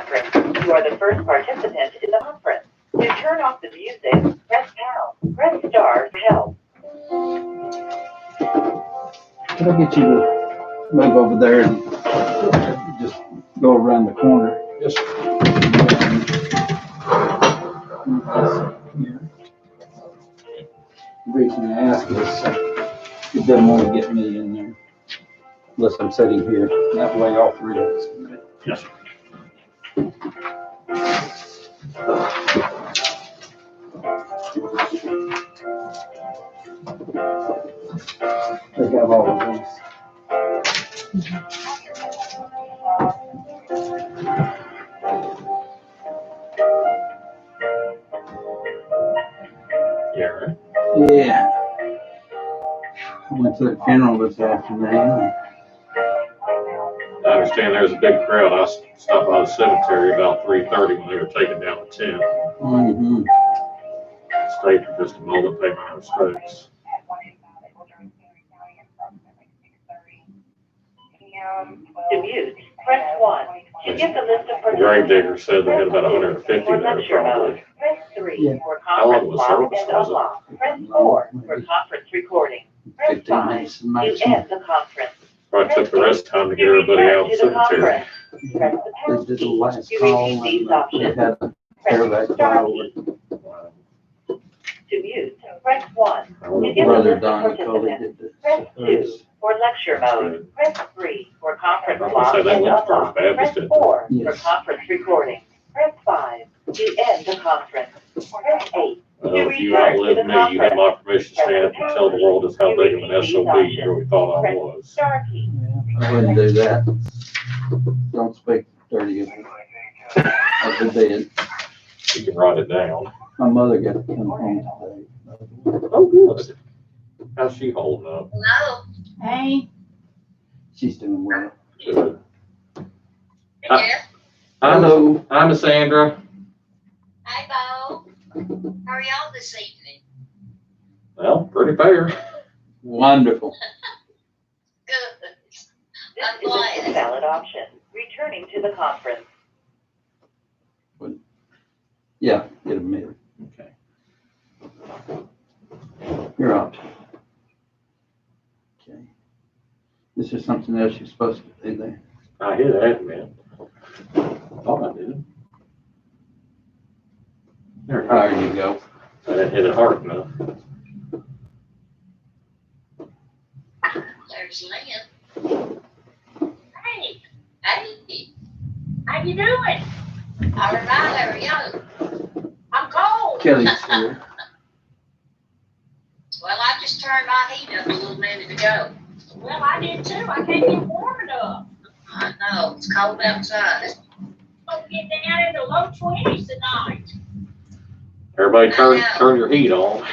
conference. You are the first participant in the conference. To turn off the music, press pound. Press star for help. Can I get you to move over there and just go around the corner? Yes. The reason I ask is it doesn't want to get me in there unless I'm sitting here. That way all three of us can. Yes, sir. They have all of these. Yeah, right. Yeah. I went to the funeral this afternoon. I understand there's a big crowd. I stopped by the cemetery about 3:30 when they were taking down the tent. Mm-hmm. Stayed for just a moment, pay my respects. To mute, press 1. To get the list of The grave participants, digger said they had about 150 for there lecture probably. mode, press 3. Yeah. For How long conference was lock service, and was it? unlock, press 4. For conference recording, press 15 5. minutes To maximum. end the conference, Probably took the rest of the time to to get everybody return out of to the the cemetery. conference, press the They pound did the key. last To call repeat these and they options, had a press bareback the star file key. with Wow. To mute, press 1. I don't To know get the whether Brother list of Don Nicole participants, did press this. 2. For lecture That's mode, good. press 3. For conference I was gonna lock say, they and went to unlock, First Baptist, press didn't 4. Yes. For conference recording, press 5. To end the conference, press 8. Well, if you outlive me, you have my permission to stand up and tell the world just how big of an SOB you really thought I Press was. star key. Yeah, I wouldn't do that. Don't speak dirty of me. I forbid. You can write it down. My mother got to come home today. Oh, good. How's she holding up? Hello. Hey, She's doing well. Good. Yeah. I know. I'm Miss Sandra. Hey, Bo. How are y'all this evening? Well, pretty fair. Wonderful. Good. This I'm is a glad. valid option. Returning to the conference. Yeah, get a minute. Okay. You're out. Okay. This is something else you're supposed to do there. I hit admin. Thought I did. There you go. I didn't hit it hard enough. There's Lynn. Hey. Hey. How you doing? All right, how are you? I'm cold. Kelly's here. Well, I just turned my heat up a little minute ago. Well, I did too. I can't get warm enough. I know. It's cold outside. It's supposed to get down in the low 20s tonight. Everybody turn your heat on.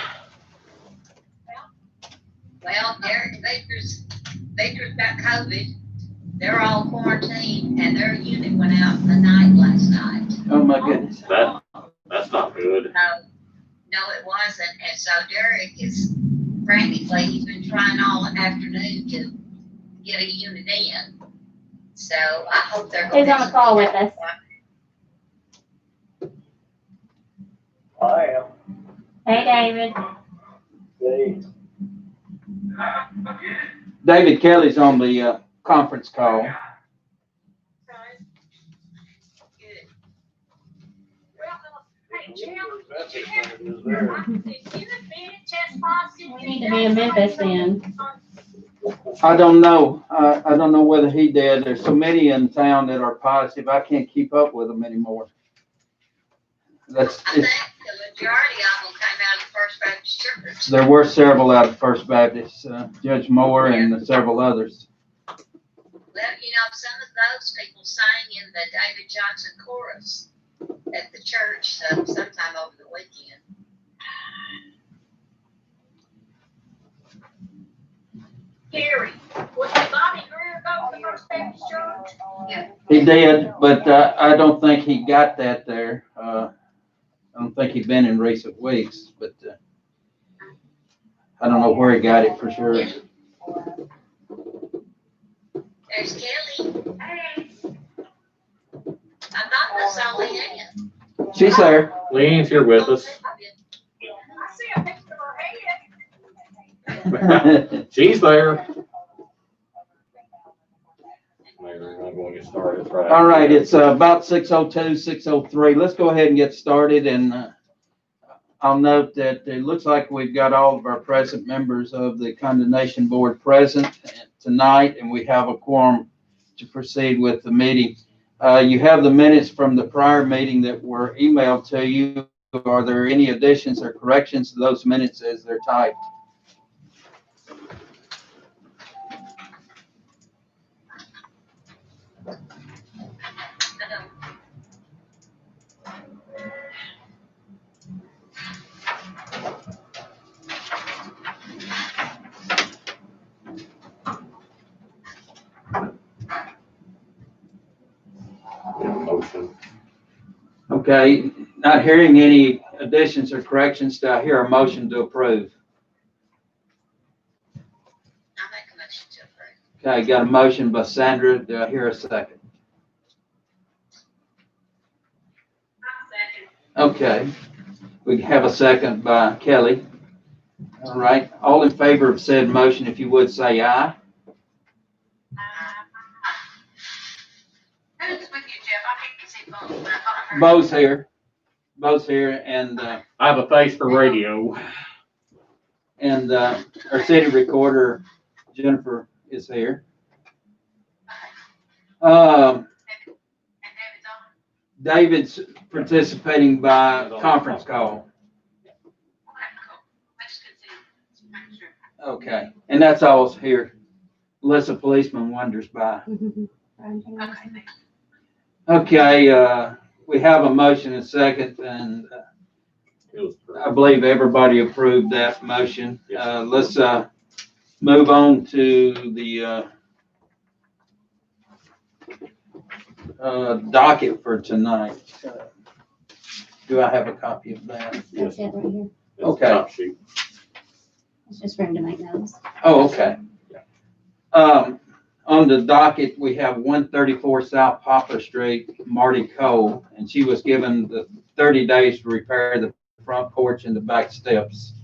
Well, Derek Baker's got COVID. They're all quarantined and their unit went out in the night last night. Oh my goodness. That's not good. No, it wasn't. And so Derek is frantically, he's been trying all afternoon to get a unit in. So I hope they're. he's on a call with us. I am. Hey, David. David Kelly's on the conference call. Good. Well, hey, Jim. That's as bad as there. We need to be in Memphis then. I don't know. I don't know whether he did. There's so many in town that are positive. I can't keep up with them anymore. I think the majority of them came out of First Baptist Church. There were several out of First Baptist, Judge Moore and several others. Well, you know, some of those people sang in the David Johnson chorus at the church sometime over the weekend. Gary, was Bobby Greer go to the First Baptist Church? Yeah. He did, but I don't think he got that there. I don't think he'd been in recent weeks, but I don't know where he got it for sure. There's Kelly. Hey. I'm not necessarily in. She's there. Lean's here with us. I see a picture of her head. She's there. I'm going to get started. Right. All right, it's about 6:02, 6:03. Let's go ahead and get started. And I'll note that it looks like we've got all of our present members of the Condemnation Board present tonight, and we have a quorum to proceed with the meeting. You have the minutes from the prior meeting that were emailed to you. Are there any additions or corrections to those minutes as they're typed? Motion. Okay, not hearing any additions or corrections, do I hear a motion to approve? I make a motion to approve. Okay, got a motion by Sandra. Do I hear a second? Okay, we have a second by Kelly. All right, all in favor of said motion, if you would say aye. Who's with you, Jeff? I can't see both, but I thought I heard. Bo's here. Bo's here, and I have a face for radio. our city recorder, Jennifer, is here. And David's on. David's participating by conference call. Okay, cool. I just couldn't see. Just making sure. Okay, and that's all here. Unless a policeman wanders by. Okay, thanks. Okay, we have a motion and second, and It was I believe everybody approved that motion. Yes. Let's move on to the docket for tonight. Do I have a copy of that? That's it right here. it's Okay. top sheet. It's just for him to make notes. Oh, okay. On the docket, we have 134 South Poplar Street, Marty Cole, and she was given the 30 days to repair the front porch and the back steps.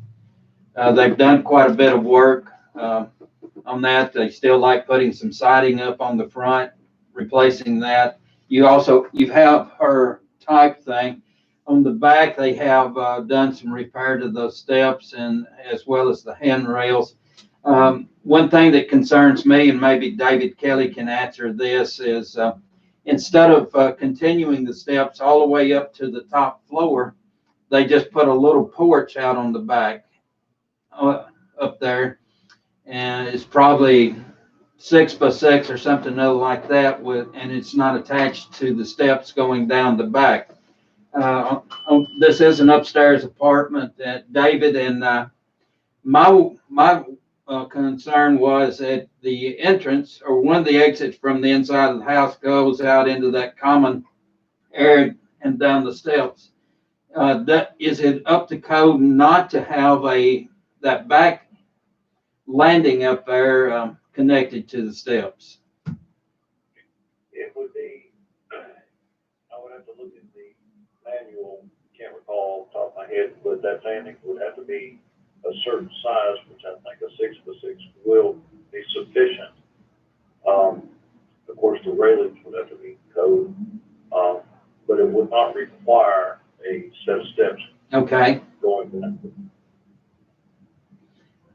They've done quite a bit of work on that. They still like putting some siding up on the front, replacing that. You have her type thing. On the back, they have done some repair to those steps and as well as the handrails. One thing that concerns me, and maybe David Kelly can answer this, is instead of continuing the steps all the way up to the top floor, they just put a little porch out on the back up there. And it's probably 6 by 6 or something like that, and it's not attached to the steps going down the back. This is an upstairs apartment that David and my concern was that the entrance or one of the exits from the inside of the house goes out into that common area and down the steps. Is it up to code not to have that back landing up there connected to the steps? It would be, I would have to look at the manual, can't recall off the top of my head, but that landing would have to be a certain size, which I think a 6 by 6 will be sufficient. Of course, the railings would have to be code, but it would not require a set of steps Okay, going down.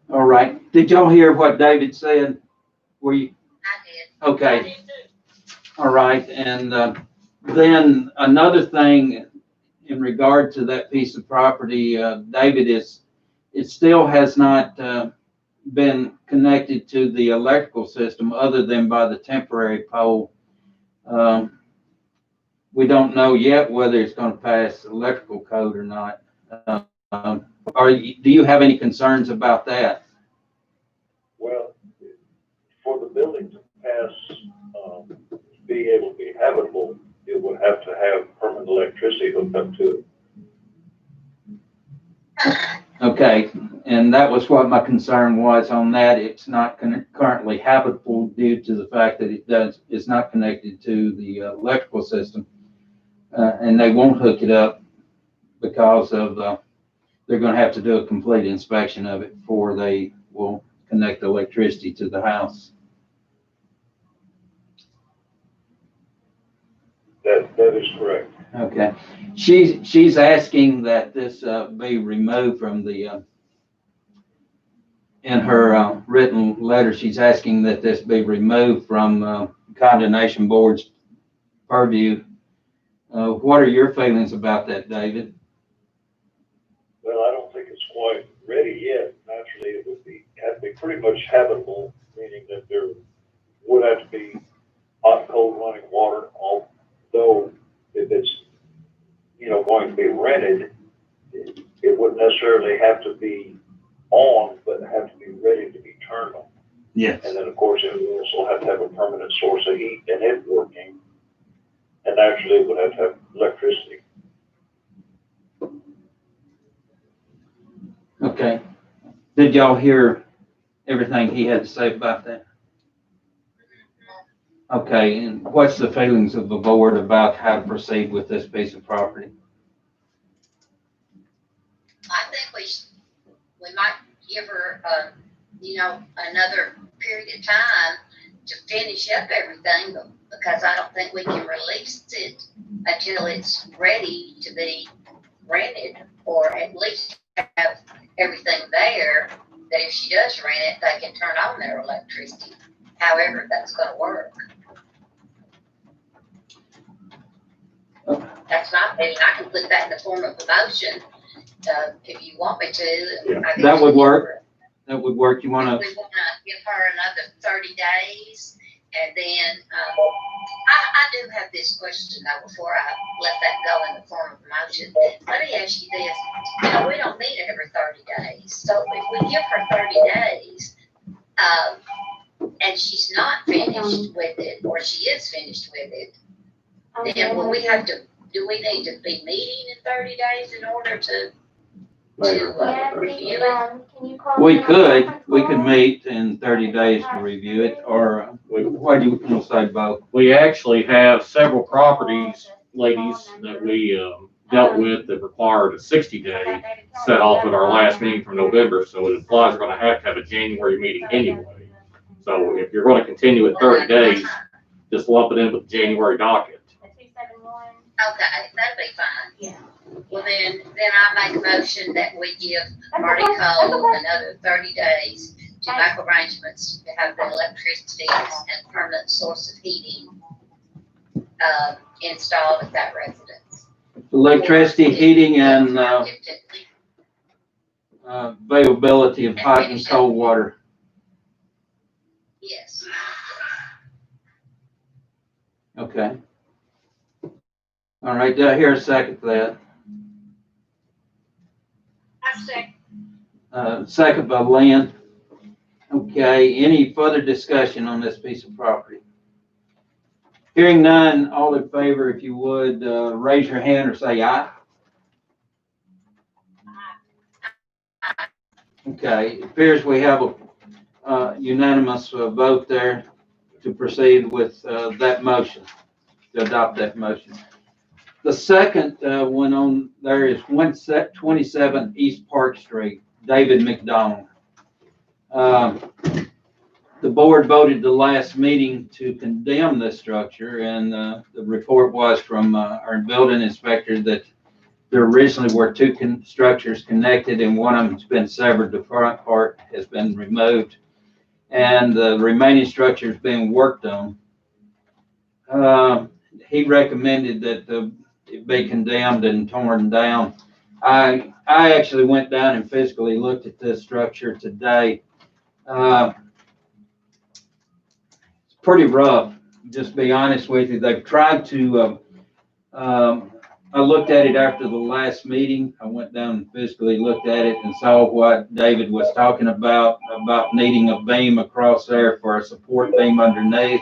all right. Did y'all hear what David said? Were you, I did. okay. I did too. All right, and then another thing in regard to that piece of property, David, it still has not been connected to the electrical system other than by the temporary pole. We don't know yet whether it's going to pass electrical code or not. Do you have any concerns about that? Well, for the building to pass, be able to be habitable, it would have to have permanent electricity hooked up to it. Okay, and that was what my concern was on that. It's not currently habitable due to the fact that it's not connected to the electrical system. and they won't hook it up because of, they're gonna have to do a complete inspection of it before they will connect the electricity to the house. That is correct. Okay. She's asking that this, be removed from the, in her, written letter, she's asking that this be removed from, Condemnation Board's purview. What are your feelings about that, David? Well, I don't think it's quite ready yet. Naturally, it would have to be pretty much habitable, meaning that there would have to be hot and cold running water, although if it's, going to be rented, it wouldn't necessarily have to be on, but have to be ready to be turned on. Yes. And then, of course, it would also have to have a permanent source of heat and it working. And naturally, it would have to have electricity. Okay. Did y'all hear everything he had to say about that? Okay, and what's the feelings of the board about how to proceed with this piece of property? I think we might give her, another period of time to finish up everything, but because I don't think we can release it until it's ready to be rented, or at least have everything there, that if she does rent it, they can turn on their electricity, however that's gonna work. That's my opinion. I can put that in the form of a motion, if you want me to. Yeah. I guess That would we work. That would work. You wanna, We wanna give her another 30 days, and then, I do have this question though, before I let that go in the form of a motion. Let me ask you this, we don't need it every 30 days, so if we give her 30 days, and she's not finished with it, or she is finished with it, then will we have to, do we need to be meeting in 30 days in order to review it? Can you call we me on could conference call? meet in 30 days to review it, or what do you want to say, Bo? We actually have several properties, ladies, that we dealt with that required a 60-day set off at our last meeting from November, so it implies we're gonna have to have a January meeting anyway. So if you're gonna continue at 30 days, just lump it in with the January docket. Okay, that'd be fine. Yeah. Well, then I make a motion that we give Marty Cole another 30 days to make arrangements to have the electricity and permanent source of heating, installed at that residence. Electricity, heating, and availability of hot and cold water. Yes. Okay. All right, do I hear a second to that? I second. Second by Lynn. Okay, any further discussion on this piece of property? Hearing none, all in favor, if you would, raise your hand or say aye. Okay, it appears we have a unanimous vote there to proceed with that motion, to adopt that motion. The second one on there is 127 East Park Street, David McDonald. The board voted the last meeting to condemn this structure, and the report was from our building inspector that there originally were two structures connected, and one of them's been severed. The front part has been removed, and the remaining structure is being worked on. He recommended that it be condemned and torn down. I actually went down and physically looked at this structure today. It's pretty rough, just to be honest with you. They've tried to, I looked at it after the last meeting. I went down and physically looked at it and saw what David was talking about needing a beam across there for a support beam underneath.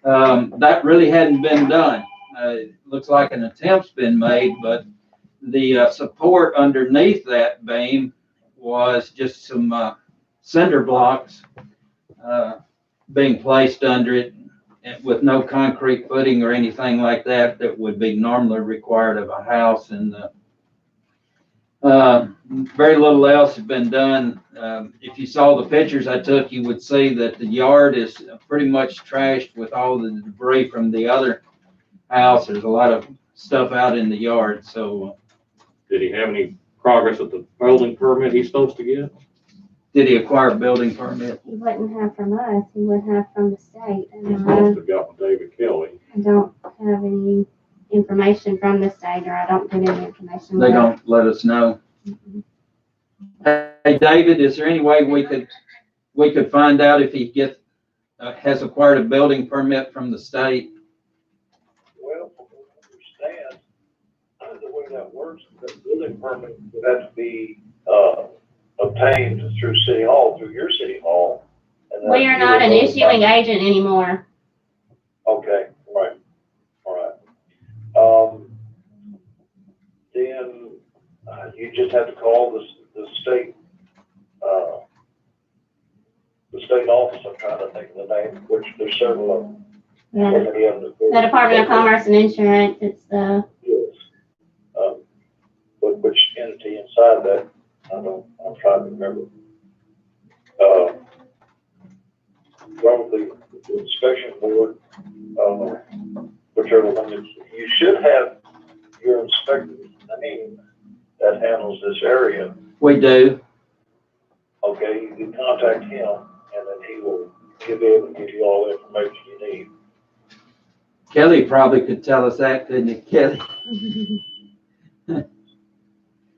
That really hadn't been done. It looks like an attempt's been made, but the support underneath that beam was just some cinder blocks being placed under it. with no concrete footing or anything like that, that would be normally required of a house. And very little else has been done. If you saw the pictures I took, you would see that the yard is pretty much trashed with all the debris from the other house. There's a lot of stuff out in the yard. So Did he have any progress with the building permit he's supposed to get? did he acquire a building permit? He wouldn't have from us, he would have from the state. He's And supposed to have got with David Kelly. I don't have any information from the state, or I don't get any information. They don't let us know. Mhm. Hey, David, is there any way we could find out if he has acquired a building permit from the state? Well, from what I understand, the way that works, the building permit would have to be, obtained through City Hall, through your City Hall. And then We are not an you would issuing agent anymore. Okay, right, all right. Then, you just have to call the state office. I'm trying to think of the name, which there's several of them. Yeah, So many of them. the Department of Commerce and Insurance, it's the, Yes. But which entity inside that, I'm trying to remember. Probably the inspection board, whichever one is, you should have your inspector's name that handles this area. We do. Okay, you can contact him and then he'll be able to give you all the information you need. Kelly probably could tell us that, couldn't he, Kelly?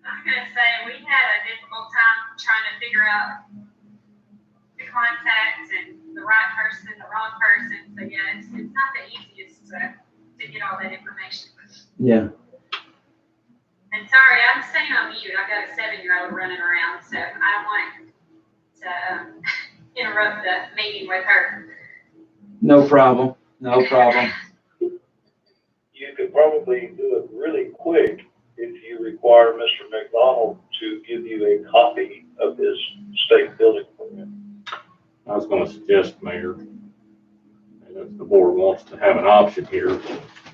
I'm gonna say, we had a difficult time trying to figure out the contacts and the right person, the wrong person, so yeah, it's not the easiest to get all that information. Yeah. And sorry, I'm staying on mute, I've got a 7-year-old running around, so I don't want to interrupt the meeting with her. No problem. No problem. You could probably do it really quick if you require Mr. McDonald to give you a copy of his state building permit. I was gonna suggest, Mayor, and if the board wants to have an option here,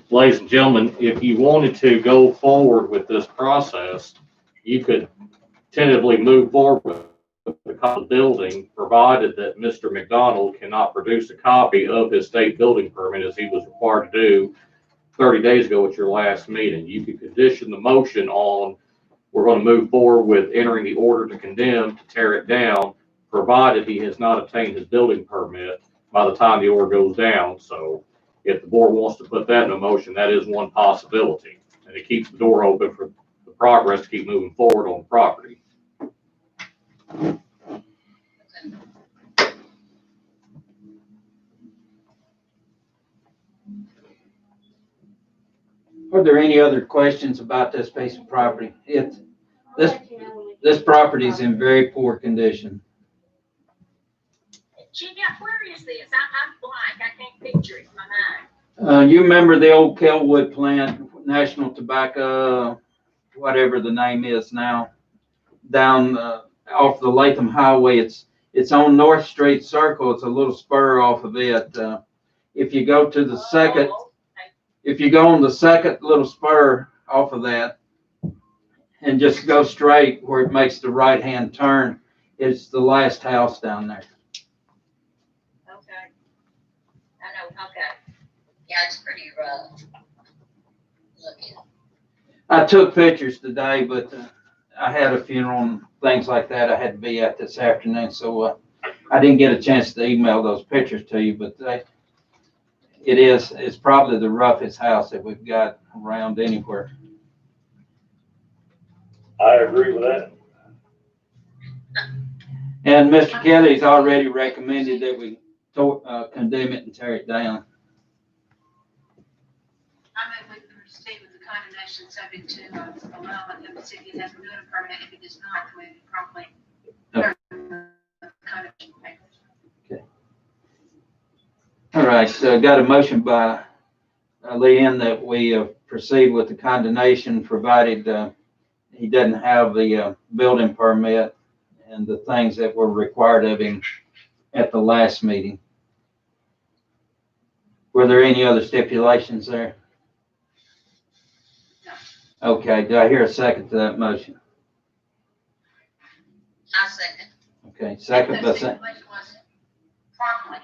ladies and gentlemen, if you wanted to go forward with this process, you could tentatively move forward with the building, provided that Mr. McDonald cannot produce a copy of his state building permit as he was required to do 30 days ago at your last meeting. You could condition the motion on, we're going to move forward with entering the order to condemn, to tear it down, provided he has not obtained his building permit by the time the order goes down. So if the board wants to put that in a motion, that is one possibility. And it keeps the door open for the progress to keep moving forward on the property. Are there any other questions about this piece of property? This property is in very poor condition. Jeanette, where is this? I'm blank, I can't picture it in my mind. You remember the old Kelwood plant, National Tobacco, whatever the name is now, down off the Latham Highway. It's on North Street Circle. It's a little spur off of it. If you go to the second, if you go on the second little spur off of that and just go straight where it makes the right-hand turn, it's the last house down there. Okay. I know, okay. Yeah, it's pretty rough. Looking. I took pictures today, but I had a funeral and things like that I had to be at this afternoon, so I didn't get a chance to email those pictures to you, but it's probably the roughest house that we've got around anywhere. I agree with that. And Mr. Kelly's already recommended that we condemn it and tear it down. I move we proceed with the condemnation subject to allowing the city has a building permit. If it does not, we promptly condemnation papers. All right, so got a motion by Leanne that we proceed with the condemnation, provided he doesn't have the building permit and the things that were required of him at the last meeting. Were there any other stipulations there? No. Okay, do I hear a second to that motion? I second. Okay, second by The second. stipulation was promptly.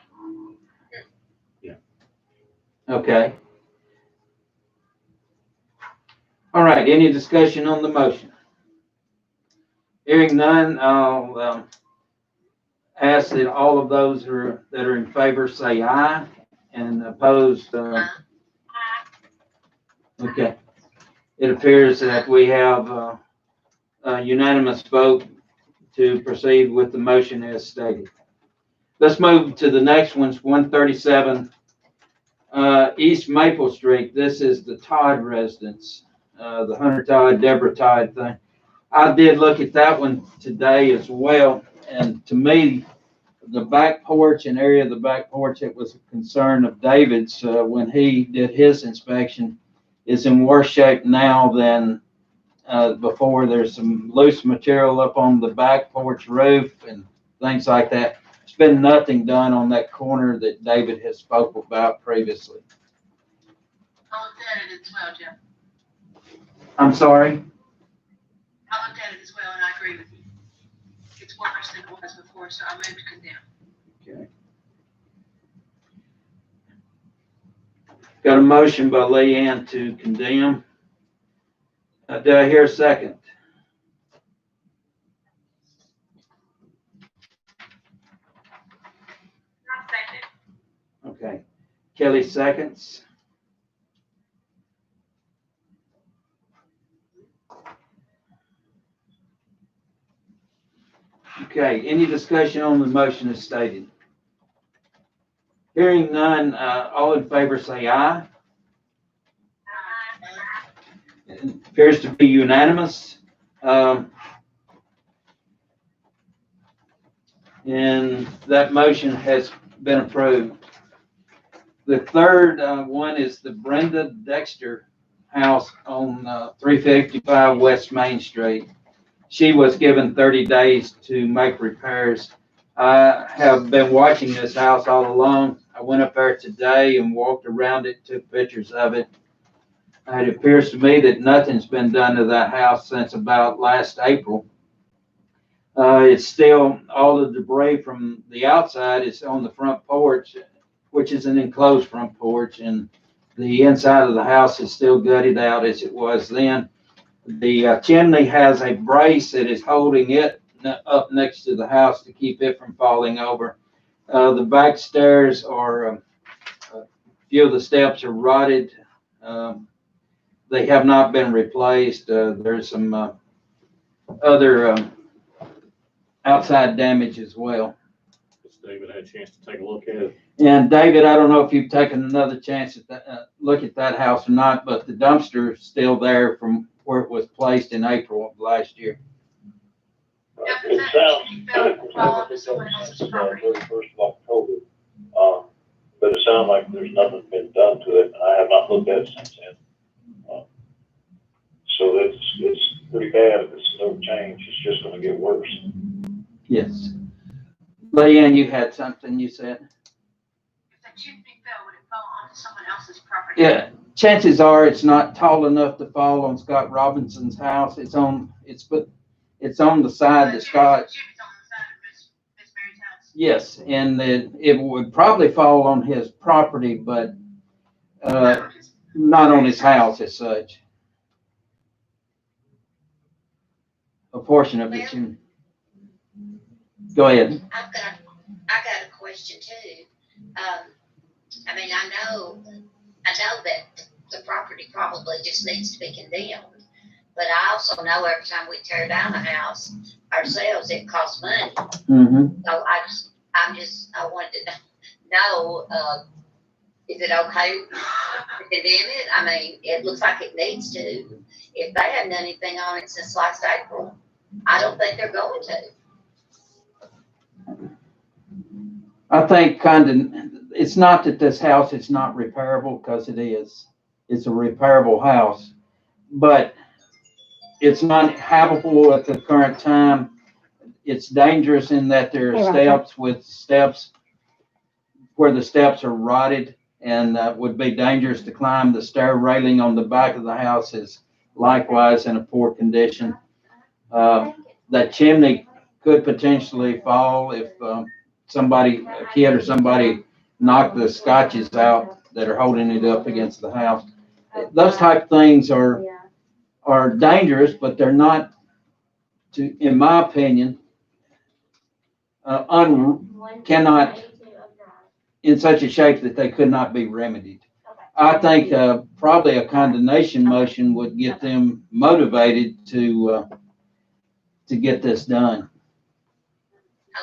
Okay. All right, any discussion on the motion? Hearing none, I'll ask that all of those that are in favor say aye, and opposed, okay. It appears that we have a unanimous vote to proceed with the motion as stated. Let's move to the next one's 137 East Maple Street. This is the Todd residence, the Hunter Todd, Deborah Todd thing. I did look at that one today as well, and to me, the back porch and area of the back porch, it was a concern of David's when he did his inspection, is in worse shape now than before. There's some loose material up on the back porch roof and things like that. There's been nothing done on that corner that David has spoke about previously. I looked at it as well, Jeff. I'm sorry? I looked at it as well, and I agree with you. It's worse than it was before, so I moved to condemn. Okay. Got a motion by Leanne to condemn. Do I hear a second? I second. Okay. Kelly seconds. Okay, any discussion on the motion as stated? Hearing none, all in favor say aye. It appears to be unanimous. And that motion has been approved. The third one is the Brenda Dexter house on 355 West Main Street. She was given 30 days to make repairs. I have been watching this house all along. I went up there today and walked around it, took pictures of it. It appears to me that nothing's been done to that house since about last April. It's still, all the debris from the outside is on the front porch, which is an enclosed front porch, and the inside of the house is still gutted out as it was then. The chimney has a brace that is holding it up next to the house to keep it from falling over. The back stairs are, a few of the steps are rotted. They have not been replaced. There's some other outside damage as well. David had a chance to take a look at it. And David, I don't know if you've taken another chance at that, look at that house or not, but the dumpster is still there from where it was placed in April of last year. It sounds, Well, it's someone else's property. 31st of October, but it sounds like there's nothing been done to it, and I have not looked at it since then. So it's pretty bad if it's no change, it's just gonna get worse. Yes. Leanne, you had something you said? If the chimney fell, would it fall onto someone else's property? Yeah, chances are it's not tall enough to fall on Scott Robinson's house. It's on the side that Scott. Chimmy's on the side of Miss Mary's house. Yes, and it would probably fall on his property, but not on his house as such. A portion of the chimney. Go ahead. I got a question too. I mean, I know that the property probably just needs to be condemned, but I also know every time we tear down a house ourselves, it costs money. Mm-hmm. So I wanted to know, is it okay to condemn it? I mean, it looks like it needs to. If they haven't done anything on it since last April, I don't think they're going to. I think it's not that this house is not repairable, because it is. It's a repairable house, but it's not habitable at the current time. It's dangerous in that there are steps where the steps are rotted and would be dangerous to climb. The stair railing on the back of the house is likewise in a poor condition. That chimney could potentially fall if somebody, a kid or somebody, knocked the scotches out that are holding it up against the house. Those type of things are dangerous, but they're not, in my opinion, cannot, in such a shape that they could not be remedied. I think probably a condemnation motion would get them motivated to get this done.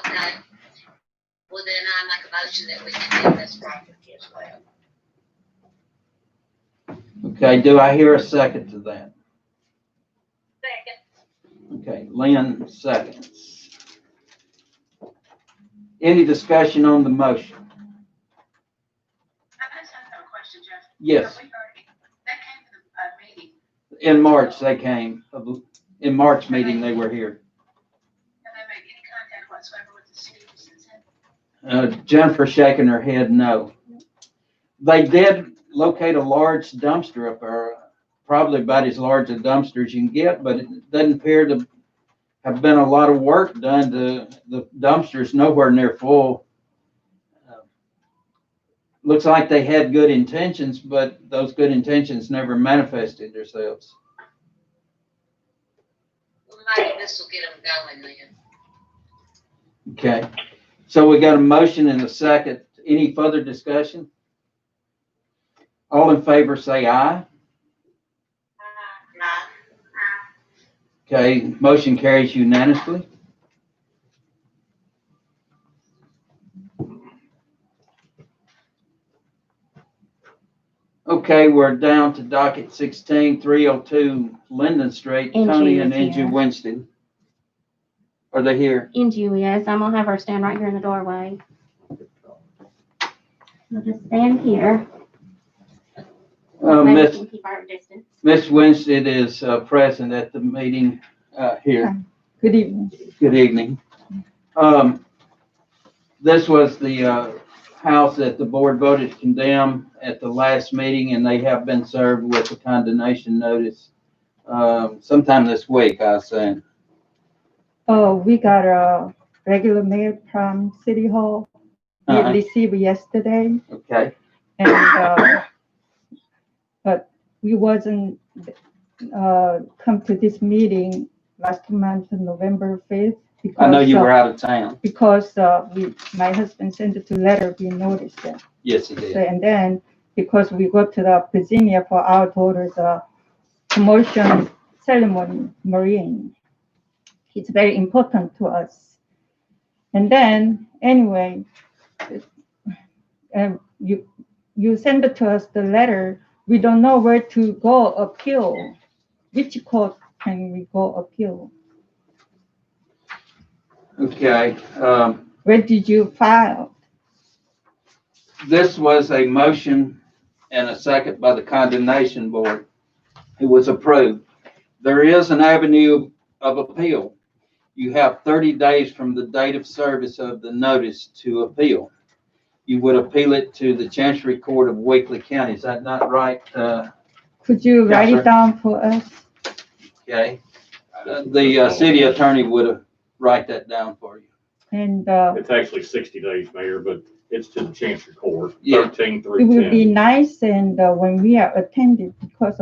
Okay. Well, then I make a motion that we condemn this property as well. Okay, do I hear a second to that? Second. Okay, Lynn seconds. Any discussion on the motion? I just have a question, Jeff. Yes, That came to the meeting. in March they came. In March meeting, they were here. Have they made any contact whatsoever with the city since then? Jennifer shaking her head no. They did locate a large dumpster up there, probably about as large a dumpster as you can get, but it doesn't appear to have been a lot of work done to the dumpsters, nowhere near full. Looks like they had good intentions, but those good intentions never manifested themselves. Well, maybe this will get them going then. Okay, so we got a motion and a second. Any further discussion? All in favor say aye. Okay, motion carries unanimously. Okay, we're down to docket 16, 302 Linden Street, Angie Tony is and Angie here. Winston. Are they here? Angie is. I'm gonna have her stand right here in the doorway. We'll just stand here. Maybe we Miss can keep our distance. Miss Winstead is present at the meeting here. Good evening. Good evening. This was the house that the board voted to condemn at the last meeting, and they have been served with a condemnation notice sometime this week, I assume. Oh, we got a regular mail from City Hall. We received yesterday, Okay, and but we wasn't come to this meeting last month, November 5th. Because, I know you were out of town. Because my husband sent it to letter, we noticed that. Yes, he So, did. and then because we go to the Virginia for our daughter's promotion ceremony, Marine. It's very important to us. And then anyway, you send it to us the letter. We don't know where to go appeal. Which court can we go appeal? Okay, Where did you file? this was a motion and a second by the condemnation board. It was approved. There is an avenue of appeal. You have 30 days from the date of service of the notice to appeal. You would appeal it to the Chancery Court of Weakley County. Is that not right? Could you write sir. it down for us? Okay. The city attorney would write that down for you. And It's actually 60 days, Mayor, but it's to the Chancery Court, Yeah. 13 it through would be 10. nice and when we are attended, because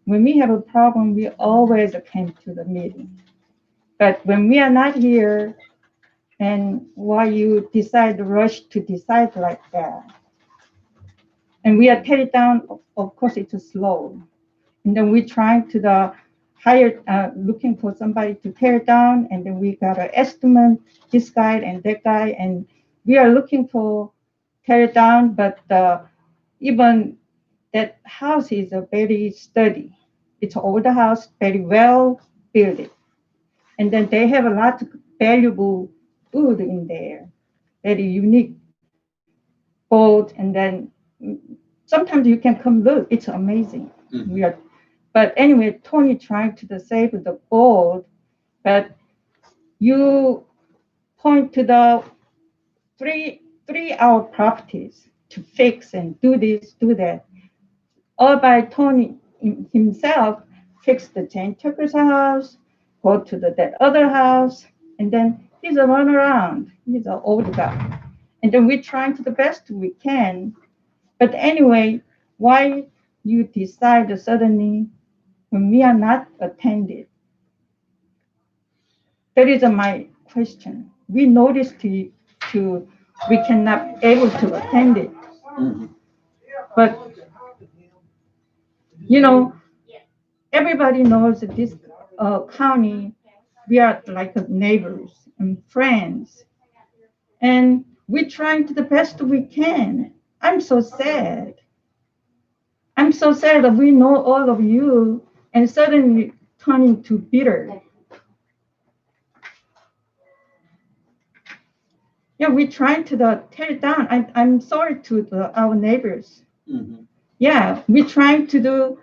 when we have a problem, we always attend to the meeting. But when we are not here, and why you decide to rush to decide like that, and we are tear it down, of course it's slow. And then we trying to hire, looking for somebody to tear it down, and then we got an estimate, this guy and that guy, and we are looking for tear it down, but even that house is a very sturdy. It's an older house, very well built. And then they have a lot of valuable wood in there, very unique board. And then sometimes you can come look, it's amazing. Mhm. But anyway, Tony trying to save the board, but you point to the three our properties to fix and do this, do that. All by Tony himself fixed the Jane Tucker's house, go to that other house, and then he's a run around. He's an old guy. And then we're trying to the best we can. But anyway, why you decide suddenly when we are not attended? That is my question. We noticed we cannot able to attend it. Mhm. But everybody knows that this county, we are like neighbors and friends, and we're trying to the best we can. I'm so sad. I'm so sad that we know all of you and suddenly turning to bitter. Yeah, we're trying to tear it down. I'm sorry to our neighbors. Mhm. Yeah, we're trying to do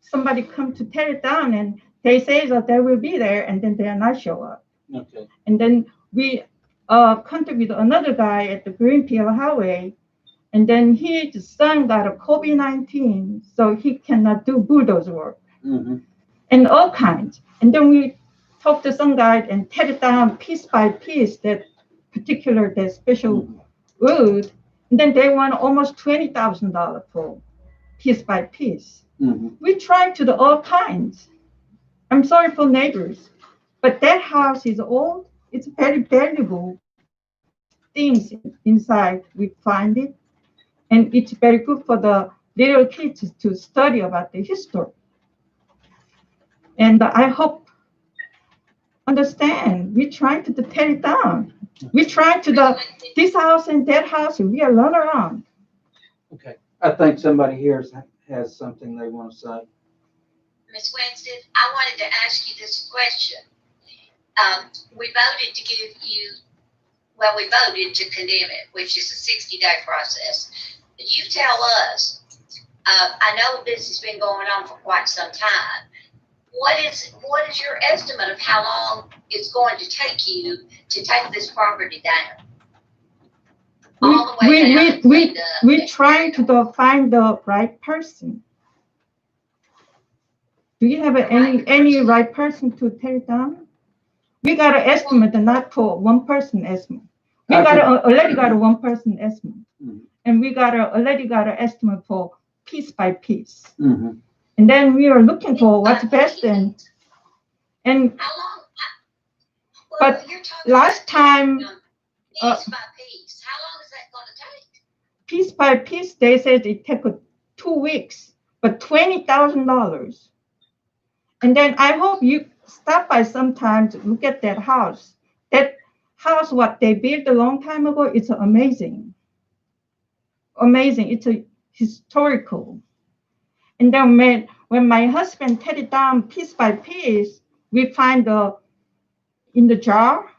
somebody come to tear it down, and they say that they will be there, and then they are not show up. Okay. And then we contact with another guy at the Greenfield Highway, and then his son got a COVID-19, so he cannot do bulldoze work Mhm. and all kinds. And then we talked to some guy and tear it down piece by piece, that special wood. And then they want almost $20,000 for piece by piece. Mhm. We try to do all kinds. I'm sorry for neighbors, but that house is old. It's very valuable things inside. We find it, and it's very good for the little kids to study about the history. And I hope understand. We try to tear it down. We try to this house and that house, and we are run around. Okay. I think somebody here has something they want to say. Ms. Winston, I wanted to ask you this question. We voted to give you, well, we voted to condemn it, which is a 60-day process. You tell us, I know this has been going on for quite some time. What is your estimate of how long it's going to take you to take this property down? All the way down We're trying to find the right person. Do you have any right person to tear it down? We got an estimate, not for one person estimate. We already got a one person estimate, and we already got an estimate for piece by piece. Mm-hmm. And then we are looking for what's best and how long? but last time Piece by piece. How long is that going to take? piece by piece, they said it took 2 weeks, but $20,000. And then I hope you stop by sometime to look at that house. That house, what they built a long time ago, it's amazing. Amazing. It's a historical. And then when my husband tear it down piece by piece, we find in the jar,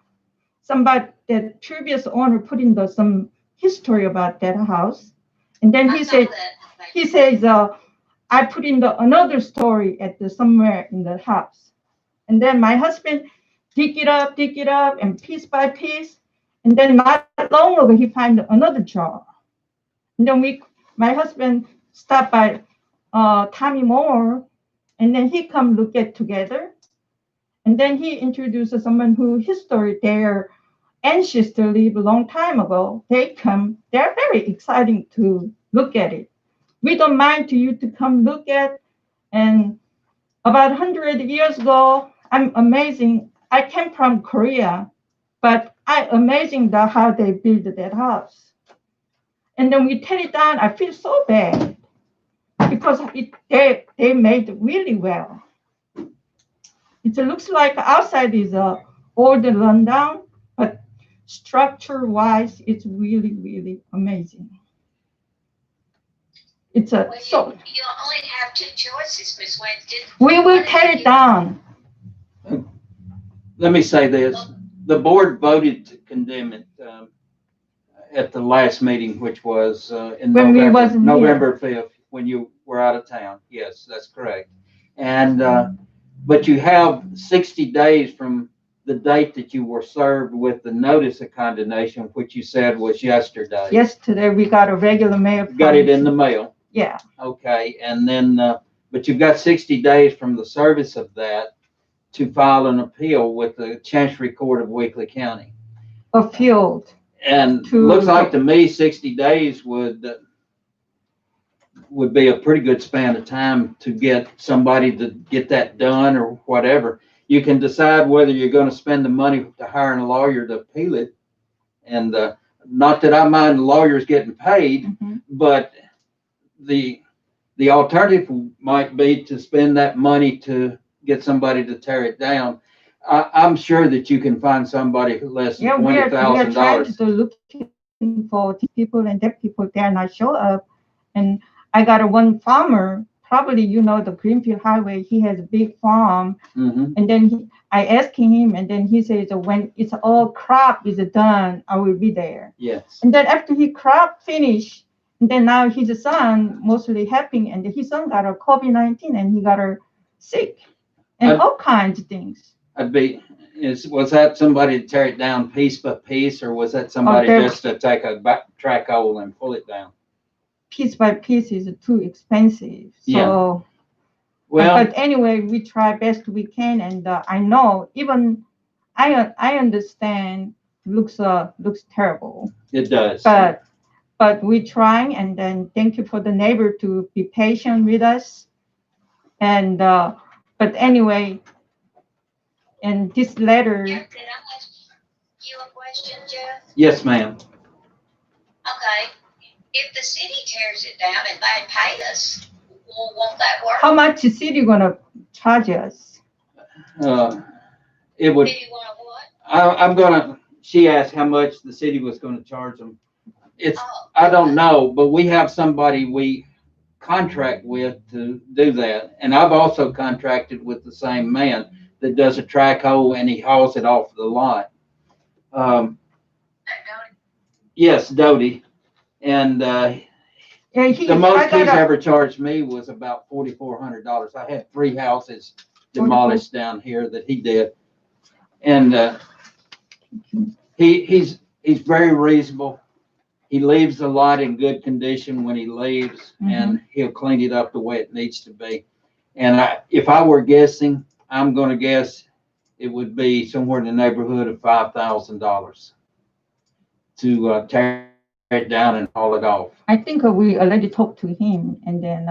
the previous owner put in some history about that house. And then he says, I put in another story somewhere in the house. And then my husband dig it up, and piece by piece. And then not long ago, he find another jar. And then my husband stopped by Tommy Moore, and then he come look at together. And then he introduces someone who history their ancestor lived a long time ago. They're very exciting to look at it. We don't mind to you to come look at. And about 100 years ago, I'm amazing. I came from Korea, but I amazing how they built that house. And then we tear it down. I feel so bad because they made it really well. It looks like outside is old and run down, but structure-wise, it's really, really amazing. You only have two choices, Ms. Winston. We will tear it down. Let me say this. The board voted to condemn it at the last meeting, which was in November 5th, when you were out of town. Yes, that's correct. And but you have 60 days from the date that you were served with the notice of condemnation, which you said was yesterday. Yesterday, we got a regular mail. Got it in the mail. Yeah, Okay, and then, but you've got 60 days from the service of that to file an appeal with the Chancery Court of Weakley County. appealed. And To- looks like to me, 60 days would be a pretty good span of time to get somebody to get that done or whatever. You can decide whether you're gonna spend the money to hiring a lawyer to appeal it. And, not that I mind lawyers getting paid, Mhm. but the alternative might be to spend that money to get somebody to tear it down. I'm sure that you can find somebody for less Yeah, than we are trying $20,000. to look for people, and that people dare not show up. And I got one farmer, probably you know the Greenfield Highway, he has a big farm. Mhm. And then I asked him, and then he says, when it's all crop is done, I will be there. Yes. And then after he crop finished, and then now his son mostly helping, and his son got a COVID-19 and he got her sick and all kinds of things. Was that somebody to tear it down piece by piece, or was that somebody they're- just to take a track hole and pull it down? Piece by piece is too expensive. So, Well, but anyway, we try best we can, and I know even I understand looks terrible, it does. but we trying, and then thank you for the neighbor to be patient with us, and but anyway, and this letter. Jeff, did I ask you a question, Jeff? Yes, ma'am. Okay, if the city tears it down and they pay us, well, won't that work? How much the city gonna charge us? It would, If you wanna what? she asked how much the city was gonna charge them. Oh, I don't know, but we have somebody we contract with to do that. And I've also contracted with the same man that does a track hole and he hauls it off the lot. Yes, Doty. And, Yeah, the most he's ever charged me was about $4,400. I had 3 houses demolished down here that he did. And, he's very reasonable. He leaves the lot in good condition when he leaves, and he'll clean it up the way it needs to be. And if I were guessing, I'm gonna guess it would be somewhere in the neighborhood of $5,000 to tear it down and haul it off. I think we already talked to him, and then,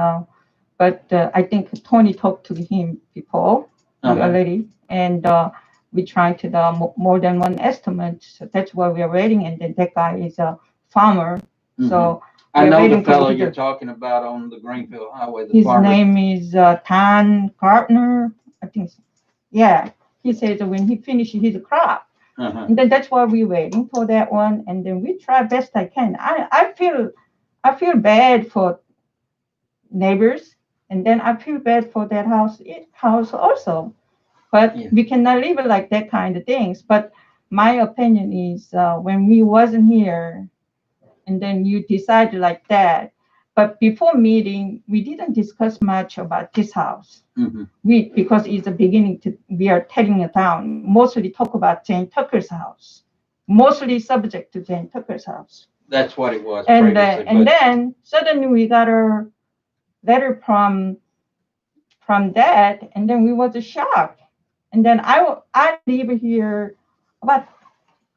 but I think Tony talked to him before already, and we tried to the more than one estimate. So that's why we are waiting, and then that guy is a farmer, so I we're know waiting the for fellow the- you're talking about on the Greenfield Highway, the his farmer. name is Tan Gardner, I think. So. Yeah, he says that when he finishes his crop, and then that's why we're waiting for that one, and then we try best I can. I feel bad for neighbors, and then I feel bad for that house also. But we cannot live it like that kind of things. But my opinion is when we wasn't here, and then you decided like that. But before meeting, we didn't discuss much about this house. Because it's the beginning we are tearing it down. Mostly talk about Jane Tucker's house. Mostly subject to Jane Tucker's house. That's what it was And previously. and then suddenly we got a letter from that, and then we was shocked. And then I live here about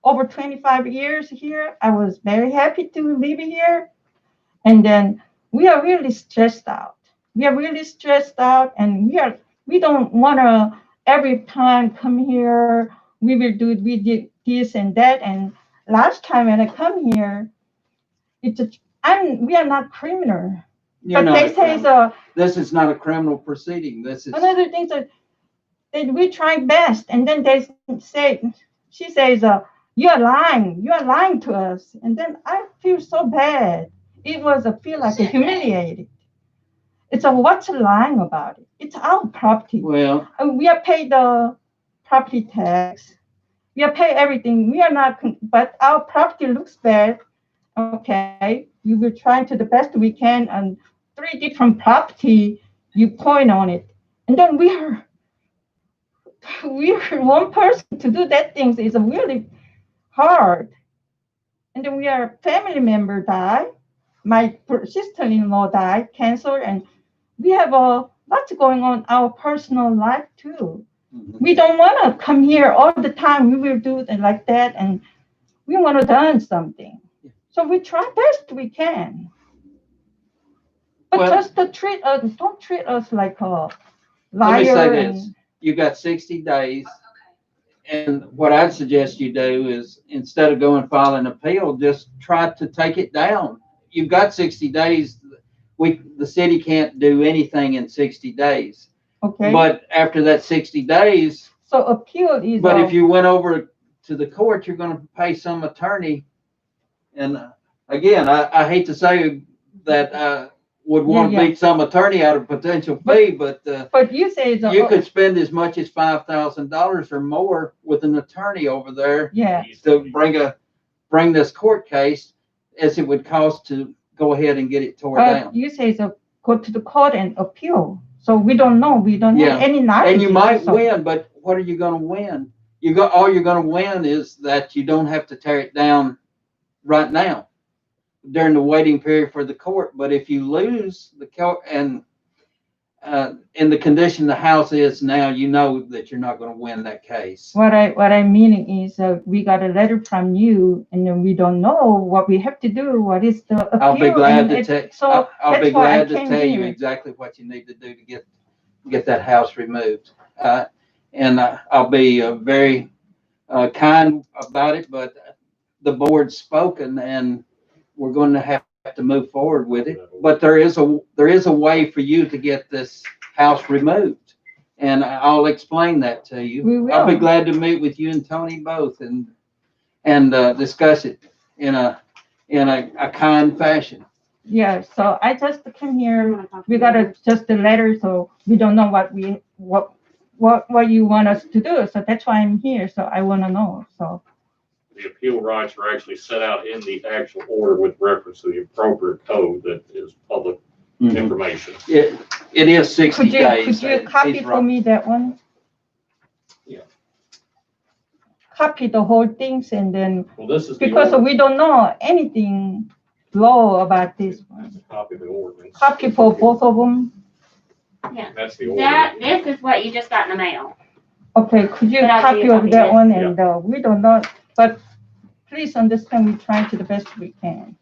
over 25 years here. I was very happy to live here. And then we are really stressed out. And we don't want to every time come here. We did this and that. And last time when I come here, we are not criminal. You're But not they a say criminal. This is not a criminal proceeding. This is. another thing that we try best, and then she says, you're lying to us. And then I feel so bad. I feel like humiliated. It's what's lying about it? It's our property. Well, And we are paid the property tax. We are paid everything. We are not, but our property looks bad. Okay, we will try to the best we can on 3 different property. You point on it, and then we are we're one person to do that things is really hard. And then we are family member die. My sister-in-law died, cancer, and we have a lot going on our personal life too. Mhm. We don't want to come here all the time. We will do it like that, and we want to done something. So we try best we can. But Well- just to treat us, don't treat us like a Let me liar. say this, you got 60 days. And what I'd suggest you do is, instead of going file an appeal, just try to take it down. You've got 60 days. The city can't do anything in 60 days. Okay. But after that 60 days, So appeal is. but if you went over to the court, you're gonna pay some attorney. And again, I hate to say that I would want to Yeah, yeah. beat some attorney out of potential fee, but But you say it's you could spend as much as $5,000 or more with an attorney over there Yeah. to bring this court case as it would cost to go ahead and get it tore down. You say it's go to the court and appeal. So we don't know. We don't Yeah. have any knowledge. And you might so- win, but what are you gonna win? All you're gonna win is that you don't have to tear it down right now during the waiting period for the court. But if you lose the court and in the condition the house is now, you know that you're not gonna win that case. What I mean is, we got a letter from you, and then we don't know what we have to do. What is the appeal? I'll be glad and to it- tell. So I'll be that's why I glad to came tell you here. exactly what you need to do to get that house removed. And I'll be very kind about it. But the board's spoken, and we're going to have to move forward with it. But there is a way for you to get this house removed, and I'll explain that to you. We will. I'll be glad to meet with you and Tony both and discuss it in a kind fashion. Yeah. So I just came here. We got just a letter, so we don't know what you want us to do. So that's why I'm here. So I want to know. So. The appeal rights are actually set out in the actual order with reference to the appropriate code that is public information. It is 60 days. Could you copy He's for right. me that one? Yeah. Copy the whole things and then, Well, this is the because order. we don't know anything law about this one. Copy the ordinance. Copy for both of them. That's the order. This is what you just got in the mail. Okay, could you But I'll copy do of that this. one and, we don't know, but please understand, we're trying to the best we can.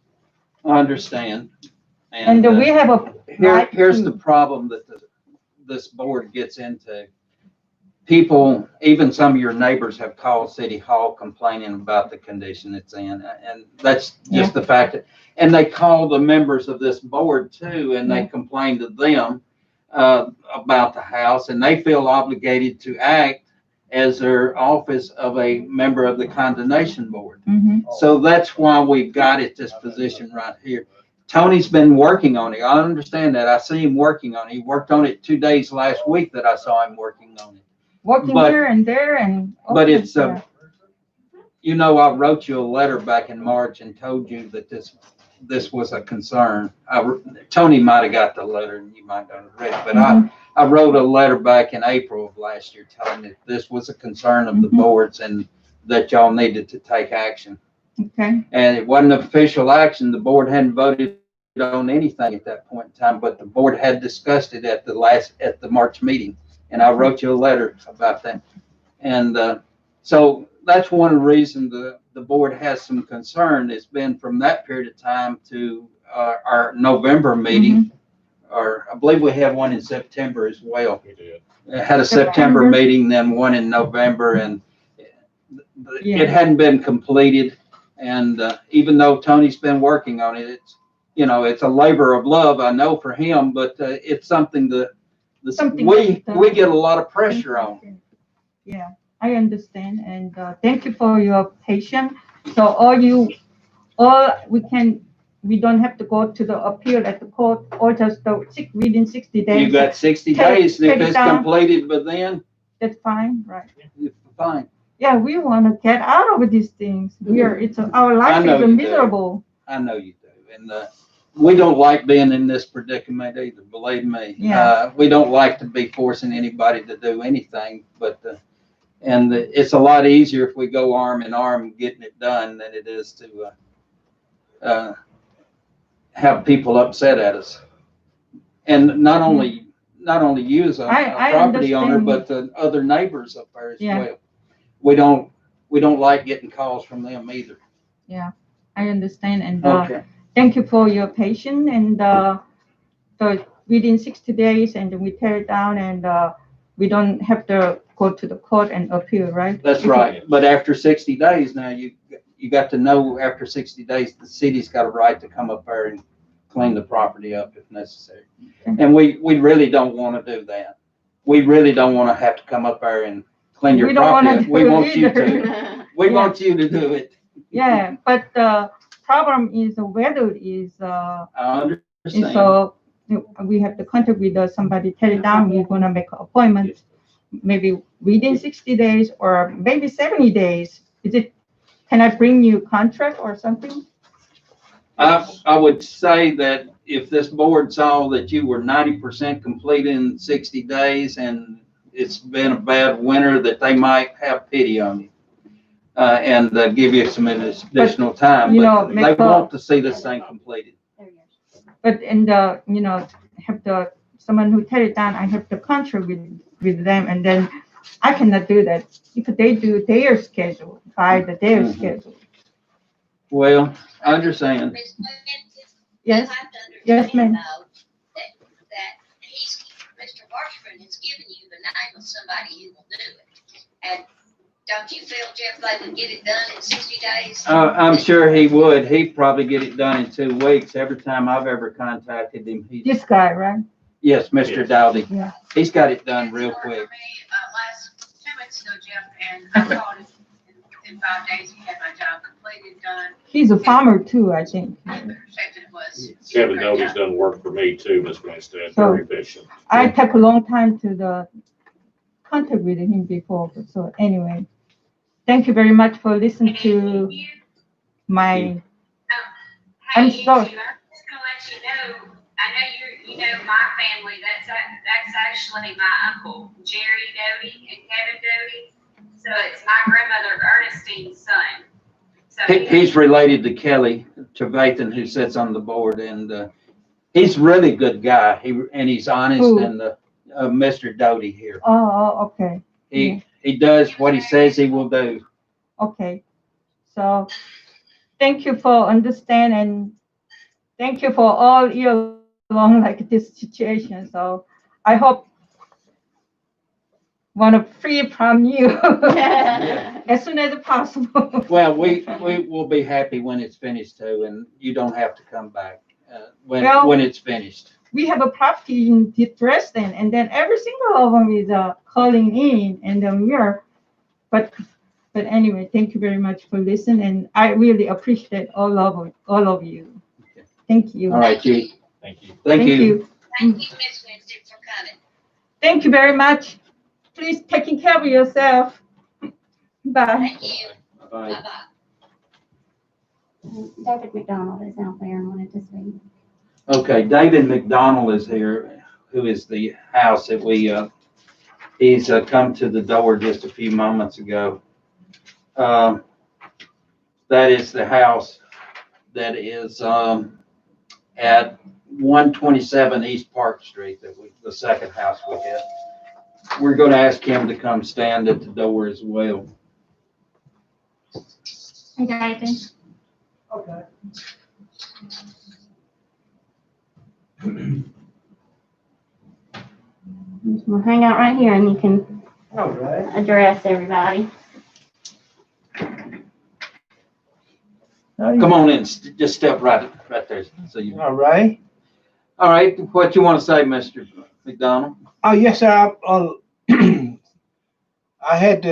I understand. And we have a right Here's to- the problem that this board gets into. People, even some of your neighbors have called City Hall complaining about the condition it's in. And that's just the fact and they call the members of this board too, and they complain to them about the house, and they feel obligated to act as their office of a member of the condemnation board. Mhm. So that's why we've got it this position right here. Tony's been working on it. I understand that. I see him working on it. He worked on it 2 days last week that I saw him working on it. Working But- here and there and. But okay, it's, yeah. I wrote you a letter back in March and told you that this was a concern. Tony might have got the letter and you might not have read it, but Mhm. I wrote a letter back in April of last year telling that this was a concern of the Mhm. boards and that y'all needed to take action. Okay, And it wasn't official action. The board hadn't voted on anything at that point in time, but the board had discussed it at the March meeting. And I wrote you a letter about that. And so that's one reason the board has some concern. It's been from that period of time to our November meeting, or I believe we had one in September as well. We did. Had a September September. meeting, then one in November, and Yeah. it hadn't been completed. And even though Tony's been working on it, it's a labor of love, I know, for him, but it's something Something we that, get a lot of pressure on. Yeah, I understand, and thank you for your patience. So we don't have to go to the appeal at the court, or just within 60 days. You've got 60 Take- days, and take if it it's down. completed by then, That's fine, right? it's fine. Yeah, we want to get out of these things. Our life know is you do. miserable. I know you do. And we don't like being in this predicament either, believe me. Yeah. We don't like to be forcing anybody to do anything, but And it's a lot easier if we go arm in arm getting it done than it is to have people upset at us. And not only you as a I property owner, understand. but the other neighbors up there as Yeah. well. We don't like getting calls from them either. I understand, and Okay. thank you for your patience. And so within 60 days, and we tear it down, and we don't have to go to the court and appeal, right? That's right. But after 60 days now, you got to know after 60 days, the city's got a right to come up there and clean the property up if necessary. And we really don't want to do that. We really don't want to have to come up there and clean your We don't property wanna up. do We it want you either. to. We Yeah. want you to do it. Yeah, but the problem is the weather is I understand. so we have to contact with somebody, tear it down. We're gonna make an appointment, maybe within 60 days or maybe 70 days. Can I bring you contract or something? I would say that if this board saw that you were 90% complete in 60 days and it's been a bad winter, that they might have pity on you. And give you some additional time, you know, but make they a- want to see this thing completed. But have someone who tear it down, I have the contract with them, and then I cannot do that if they do their schedule, by their Mhm. schedule. Well, I understand. Ms. Wilkins, Yes, you have to yes, ma'am. understand though, that Mr. Washburn has given you the name of somebody who will do it. And don't you feel, Jeff, they would get it done in 60 days? I'm sure he would. He'd probably get it done in 2 weeks. Every time I've ever contacted him, This guy, right? yes, Mr. Dowdy. Yeah. He's got it done real For quick. me, last 2 weeks ago, Jeff, and I called him, and within 5 days, he had my job completed, done. He's a farmer too, I think. I accepted it was. Kevin Doty's done work for me too, Ms. Winstead, So- very efficient. I took a long time to contact with him before, so anyway. Thank you very much for listening to my, I'm Hey, sorry. Angie, I'm just gonna let you know, I know you know my family, that's actually my uncle, Jerry Doty and Kevin Doty. So it's my grandmother Ernestine's son. So He's related to Kelly Trevathan, who sits on the board, and he's a really good guy. He's honest, Who? and Mr. Doty here. okay, He does what he says he will do. okay. So, thank you for understanding, and thank you for all year long like this situation. So, I hope want to free from you as soon as possible. Well, we will be happy when it's finished too, and you don't have to come back Well- when it's finished. We have a property in Dresden, and then every single of them is calling in, and but anyway, thank you very much for listening, and I really appreciate all of you. Okay. Thank you. All right, Chief. Thank you. Thank you. Thank you, Ms. Winstead, for coming. Thank you very much. Please taking care of yourself. Bye. Thank you. Bye. Bye-bye. David McDonald is out there and wanted to speak. Okay, David McDonald is here, who is the house that he's come to the door just a few moments ago. That is the house that is at 127 East Park Street, the second house we hit. We're going to ask him to come stand at the door as well. Hey, David. Okay. We'll hang out right here and you can All right. address everybody. Come on in, just step right there. So you. All right. All right, what you want to say, Mr. McDonald? Oh, yes, sir. I had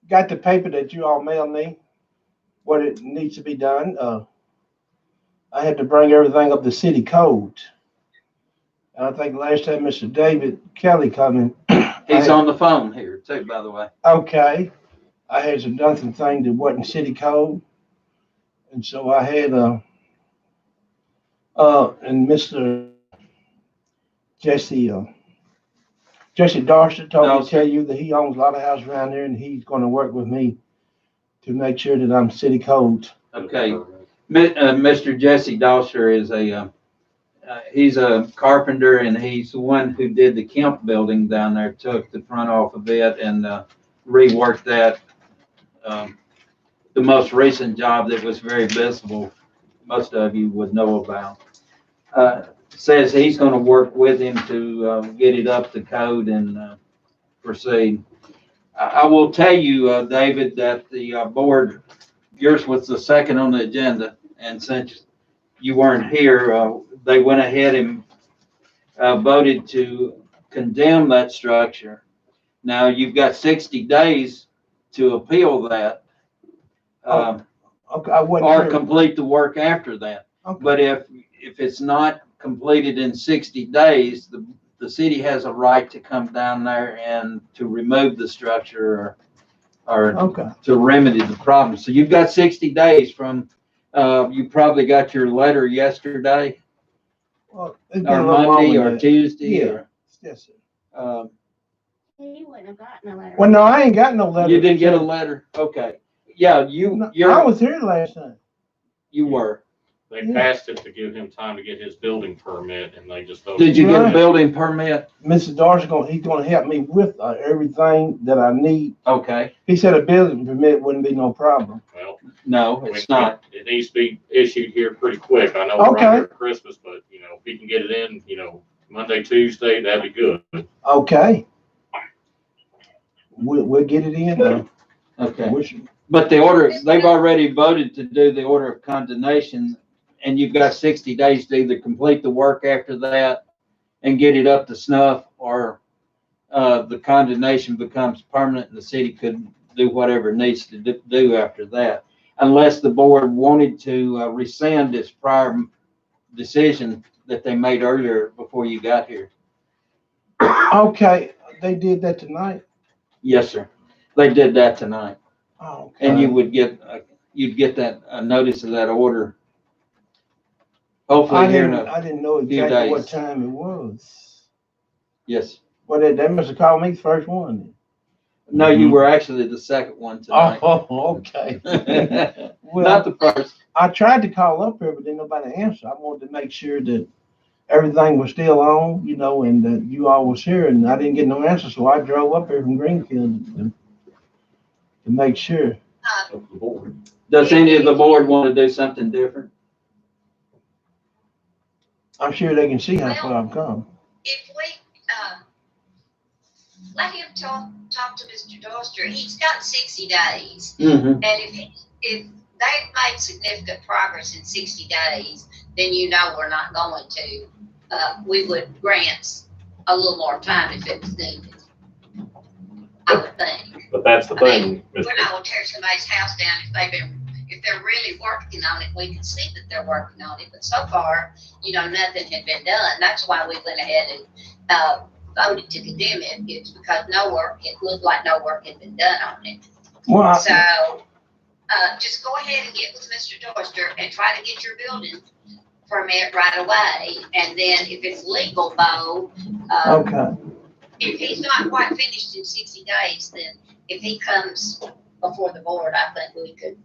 got the paper that you all mailed me, what it needs to be done. I had to bring everything up to city code. And I think last time Mr. David Kelly coming. He's on the phone here too, by the way. Okay. I had done some things that wasn't city code. And so I had, and Mr. Jesse Jesse Darcy told me to Darcy. tell you that he owns a lot of houses around here and he's gonna work with me to make sure that I'm city code. Okay. Mr. Jesse Dosser is he's a carpenter and he's the one who did the Kemp building down there, took the front off a bit and reworked that. The most recent job that was very visible, most of you would know about. Says he's gonna work with him to get it up to code and proceed. I will tell you, David, that the board, yours was the second on the agenda, and since you weren't here, they went ahead and voted to condemn that structure. Now, you've got 60 days to appeal that, Okay, I wasn't or sure. complete the work after that. Okay. But if it's not completed in 60 days, the city has a right to come down there and to remove the structure or Okay. to remedy the problem. So you've got 60 days from, you probably got your letter yesterday Well, it's been or a little Monday longer or than- Tuesday Yeah. or, Yes, sir. He wouldn't have gotten a letter. Well, no, I ain't got no letter. you didn't get a letter? Okay. Yeah, No, I you're, was here last night. you were. They Yeah. passed it to give him time to get his building permit, and they just voted. Did you get a Right. building permit? Mr. Darcy he's gonna help me with everything that I need. Okay. He said a building permit wouldn't be no problem. Well, No, it's not. it needs to be issued here pretty quick. I know we're Okay. under Christmas, but, if he can get it in, Monday, Tuesday, that'd be good. Okay. We'll get it in though. Okay. Which- But the order, they've already voted to do the order of condemnation, and you've got 60 days to either complete the work after that and get it up to snuff, or the condemnation becomes permanent and the city could do whatever it needs to do after that. Unless the board wanted to rescind its prior decision that they made earlier before you got here. Okay, they did that tonight. Yes, sir. They did that tonight. Oh, And you okay. would get, you'd get that, a notice of that order. Hopefully here in I didn't know few exactly what days. time it was. yes. Well, they must have called me the first one. No, you were actually the second one tonight. Oh, okay. Not Well, the first. I tried to call up here, but didn't nobody answer. I wanted to make sure that everything was still on, and that you all was here, and I didn't get no answer, so I drove up here from Greenfield to make sure. Up to the board. Does any of the board want to do something different? I'm sure they can see how far I've come. If we, let him talk to Mr. Dorster, he's got 60 days. Mm-hmm. And if they've made significant progress in 60 days, then we're not going to. We would grant a little more time if it was needed. I would think. But that's the thing, We're Mr. not going to tear somebody's house down if they're really working on it. We can see that they're working on it, but so far, nothing had been done. That's why we went ahead and voted to condemn it. It's because it looked like no work had been done on it. Well, So, just go ahead and get with Mr. Dorster and try to get your building permit right away. And then if it's legal, though, okay. if he's not quite finished in 60 days, then if he comes before the board, I think we could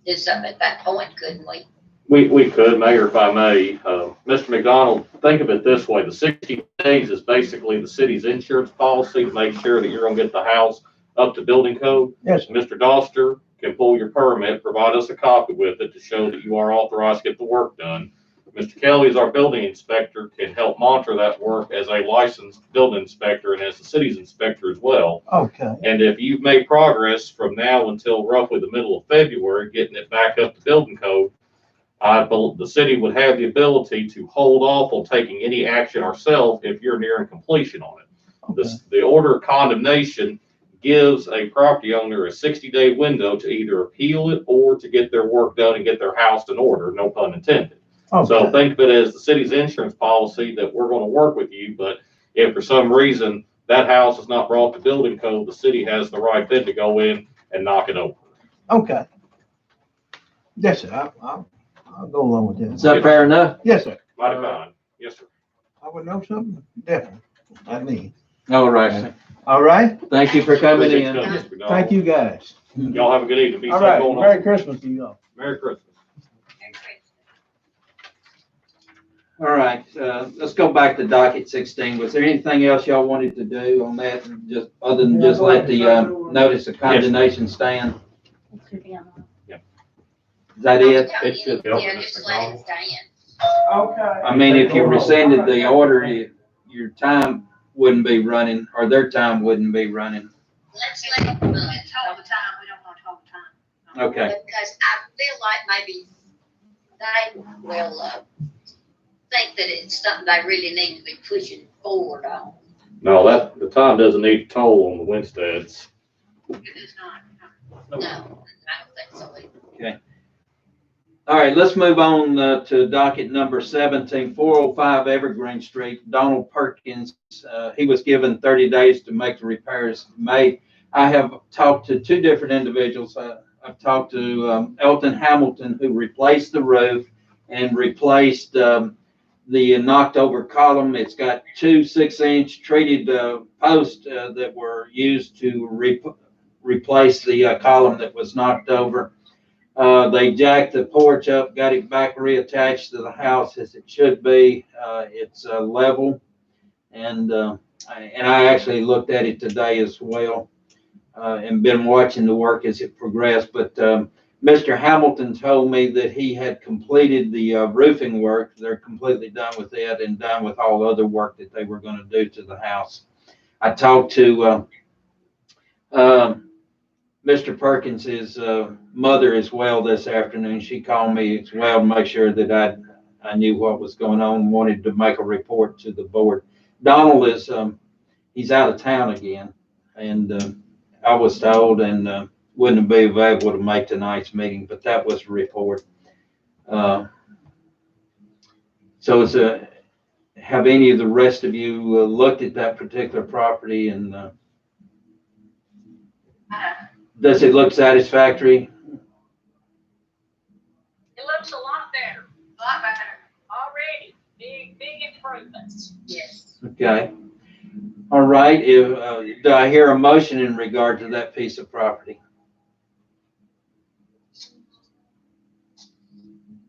do something at that point, couldn't we? We could, Mayor, if I may. Mr. McDonald, think of it this way. The 60 days is basically the city's insurance policy to make sure that you're going to get the house up to building code. Yes, sir. Mr. Doster can pull your permit, provide us a copy with it to show that you are authorized to get the work done. Mr. Kelly, as our building inspector, can help monitor that work as a licensed building inspector and as the city's inspector as well. Okay. And if you've made progress from now until roughly the middle of February, getting it back up to building code, the city would have the ability to hold off on taking any action ourselves if you're nearing completion on it. Okay. The order of condemnation gives a property owner a 60-day window to either appeal it or to get their work done and get their house in order, no pun intended. So Okay. think of it as the city's insurance policy that we're going to work with you, but if for some reason that house is not brought to building code, the city has the right then to go in and knock it over. Okay. Yes, sir. I'll go along with Is that. that fair enough? Yes, sir. Mighty fine. Yes, sir. I would know something. Definitely. I mean, All right. All right? Thank you for coming Good in. discussion, Mr. Dog. Thank you, guys. Y'all have a good evening. Be All safe right, going Merry home. Christmas to you all. Merry Christmas. All right, let's go back to docket 16. Was there anything else y'all wanted to do on that, just other than just let the notice of condemnation stand? It should be on. Is that it? It should be. Yeah, just let it stand. Okay. I mean, if you rescinded the order, your time wouldn't be running, or their time wouldn't be running. Let's let it run. Hold the time, we don't want to hold the time. Okay, Because I feel like maybe they will, think that it's something they really need to be pushing forward on. No, the time doesn't need to toll on the Winsteads. It is not. No, I don't think so either. all right, let's move on to docket number 17, 405 Evergreen Street. Donald Perkins, he was given 30 days to make the repairs made. I have talked to two different individuals. I've talked to Elton Hamilton, who replaced the roof and replaced the knocked over column. It's got two 6-inch treated posts that were used to replace the column that was knocked over. They jacked the porch up, got it back reattached to the house as it should be. It's level, and I actually looked at it today as well, and been watching the work as it progressed. But Mr. Hamilton told me that he had completed the roofing work. They're completely done with it and done with all other work that they were going to do to the house. I talked to Mr. Perkins's mother as well this afternoon. She called me as well to make sure that I knew what was going on and wanted to make a report to the board. Donald is he's out of town again, and I was told and wouldn't be available to make tonight's meeting, but that was the report. So have any of the rest of you looked at that particular property, and does it look satisfactory? It looks a lot better. A lot better. Already, big improvements. Yes. Okay. All right. Do I hear a motion in regard to that piece of property?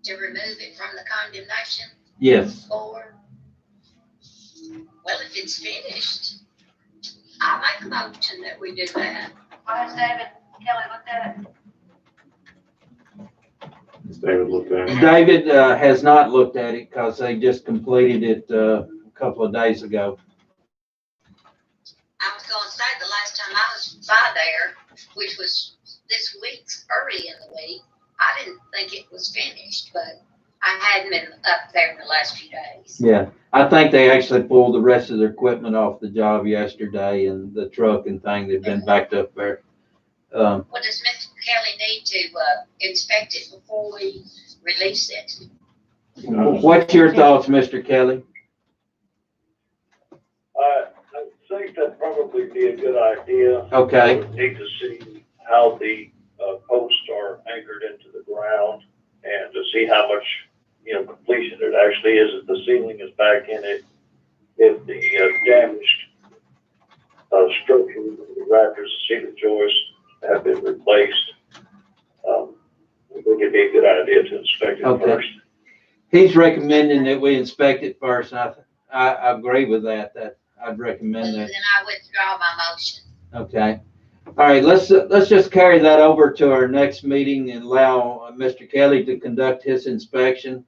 To remove it from the condemnation Yes. board. Well, if it's finished, I'll make a motion that we do that. What has David Kelly looked at it? David looked at it. David has not looked at it because they just completed it a couple of days ago. I was gonna say the last time I was by there, which was this week's early in the week, I didn't think it was finished, but I hadn't been up there in the last few days. Yeah, I think they actually pulled the rest of their equipment off the job yesterday, and the truck and thing, they've been backed up there. Well, does Mr. Kelly need to inspect it before we release it? What's your thoughts, Mr. Kelly? I think that'd probably be a good idea. Okay. I would need to see how the posts are anchored into the ground and to see how much, completion it actually is, if the ceiling is back in it, if the damaged structure, the rafters, the ceiling joists have been replaced. I think it'd be a good idea to inspect it Okay. first. He's recommending that we inspect it first, and I agree with that. I'd recommend Then that. I withdraw my motion. Okay. All right, let's just carry that over to our next meeting and allow Mr. Kelly to conduct his inspection,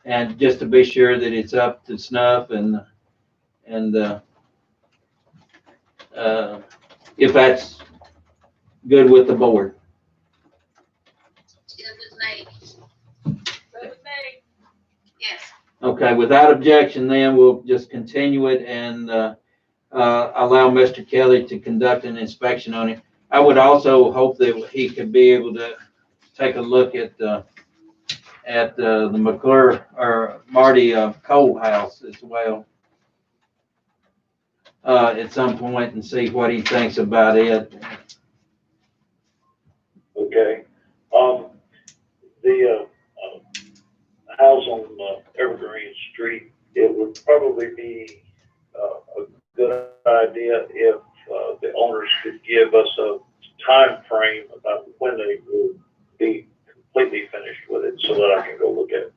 and just to be sure that it's up to snuff, and if that's good with the board. Good with me. Good with me. Yes. Okay, without objection, then we'll just continue it and allow Mr. Kelly to conduct an inspection on it. I would also hope that he could be able to take a look at the McClure or Marty Cole house as well at some point, and see what he thinks about it. Okay. The house on Evergreen Street, it would probably be a good idea if, the owners could give us a time frame about when they will be completely finished with it so that I can go look at it.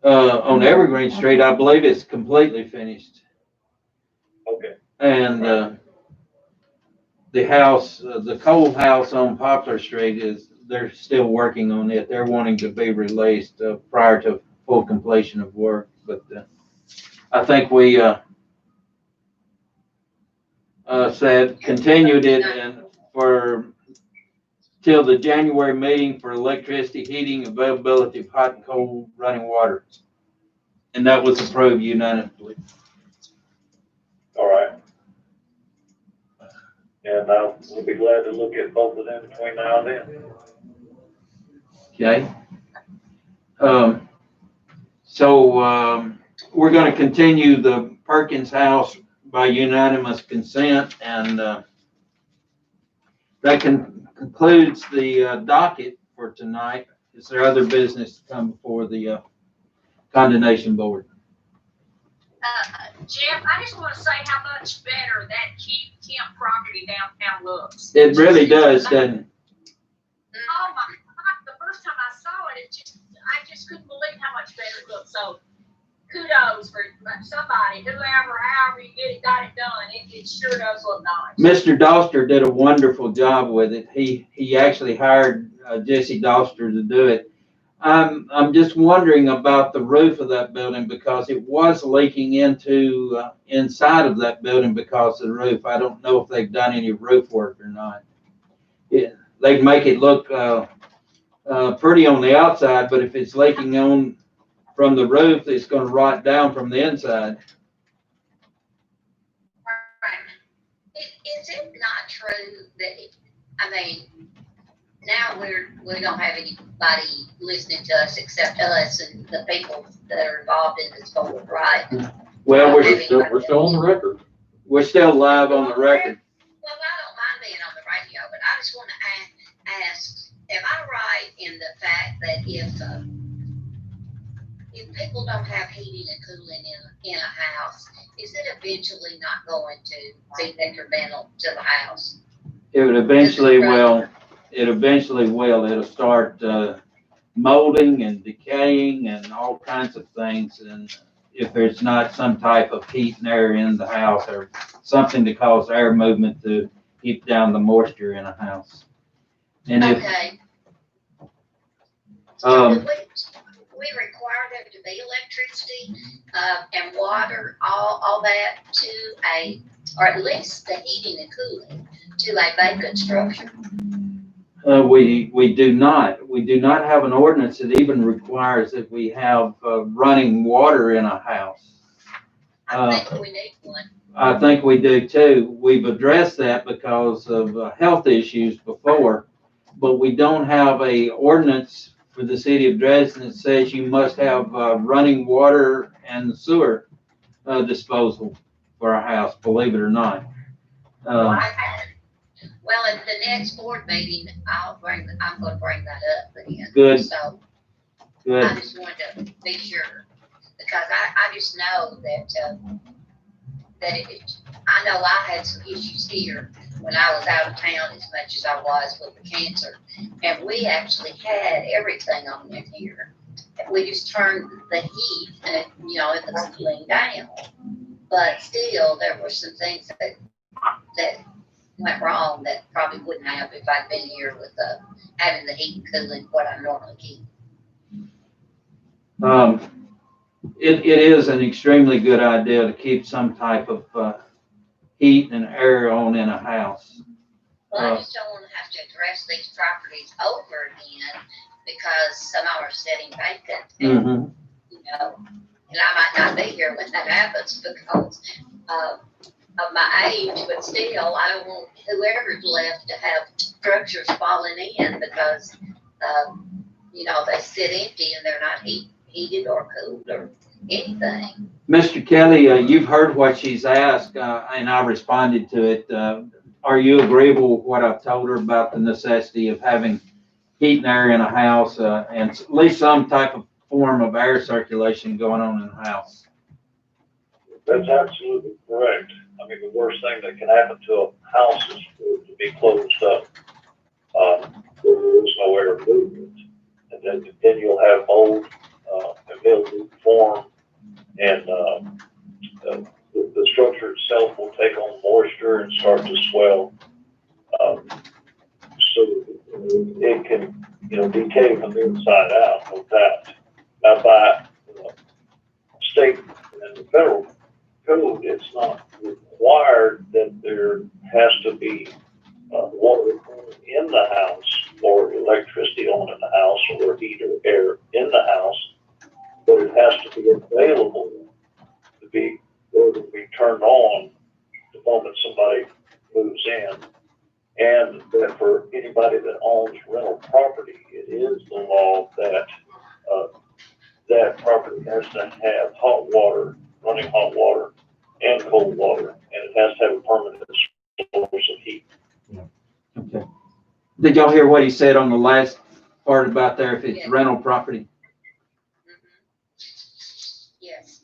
On Evergreen Street, I believe it's completely finished. Okay, And, the house, the cold house on Poplar Street they're still working on it. They're wanting to be released, prior to full completion of work. But, I think we, said continued it and till the January meeting for electricity, heating, availability of hot and cold running water. And that was approved unanimously. all right. And we'll be glad to look at both of them between now and then. Okay. So we're going to continue the Perkins House by unanimous consent, and that concludes the docket for tonight. Is there other business to come before the Condemnation Board? Jeff, I just want to say how much better that Kemp property downtown looks. It really does, doesn't it? Oh my God, the first time I saw it, I just couldn't believe how much better it looked. So kudos for somebody, whoever, however you get it, got it done. It sure does look nice. Mr. Doster did a wonderful job with it. He actually hired Jesse Doster to do it. I'm just wondering about the roof of that building because it was leaking into inside of that building because of the roof. I don't know if they've done any roof work or not. They'd make it look pretty on the outside, but if it's leaking on from the roof, it's going to rot down from the inside. Right. Is it not true that, now we don't have anybody listening to us except us and the people that are involved in this board, right? Well, We're still on the record. We're still live on the record. Well, I don't mind being on the radio, but I just want to ask, am I right in the fact that if people don't have heating and cooling in a house, is it eventually not going to be detrimental to the house? It would eventually will. It'll start molding and decaying and all kinds of things. And if there's not some type of heat and air in the house or something to cause air movement to keep down the moisture in a house. And Okay. So do we require there to be electricity and water, all that or at least the heating and cooling to a vacant structure? We do not. We do not have an ordinance that even requires that we have running water in a house. I think we need one. I think we do too. We've addressed that because of health issues before, but we don't have a ordinance for the city of Dresden that says you must have running water and sewer disposal for a house, believe it or not. Well, at the next board meeting, I'm going to bring that up again. Good. So Good. I just wanted to be sure because I just know that I know I had some issues here when I was out of town as much as I was with the cancer, and we actually had everything on in here. We just turned the heat and and the cooling down, but still there were some things that went wrong that probably wouldn't have if I'd been here with having the heat and cooling what I normally keep. It is an extremely good idea to keep some type of heat and air on in a house. Well, I just don't want to have to address these properties over again because some of them are sitting vacant. And, and I might not be here when that happens because of my age, but still, I don't want whoever's left to have structures falling in because, they sit empty and they're not heated or cooled or anything. Mr. Kelly, you've heard what she's asked, and I responded to it. Are you agreeable with what I've told her about the necessity of having heat and air in a house and at least some type of form of air circulation going on in the house? That's absolutely correct. I mean, the worst thing that can happen to a house is for it to be closed up. There is no air movement. And then you'll have mold, and mildew form, and, the structure itself will take on moisture and start to swell. So it can, decay from the inside out with that. Now, by state and the federal code, it's not required that there has to be water in the house or electricity on in the house or heat or air in the house, but it has to be available to be turned on the moment somebody moves in. And that for anybody that owns rental property, it is the law that that property has to have hot water, running hot water, and cold water, and it has to have a permanent source of heat. Okay. Did y'all hear what he said on the last part about there, if it's Yeah. rental property? Yes.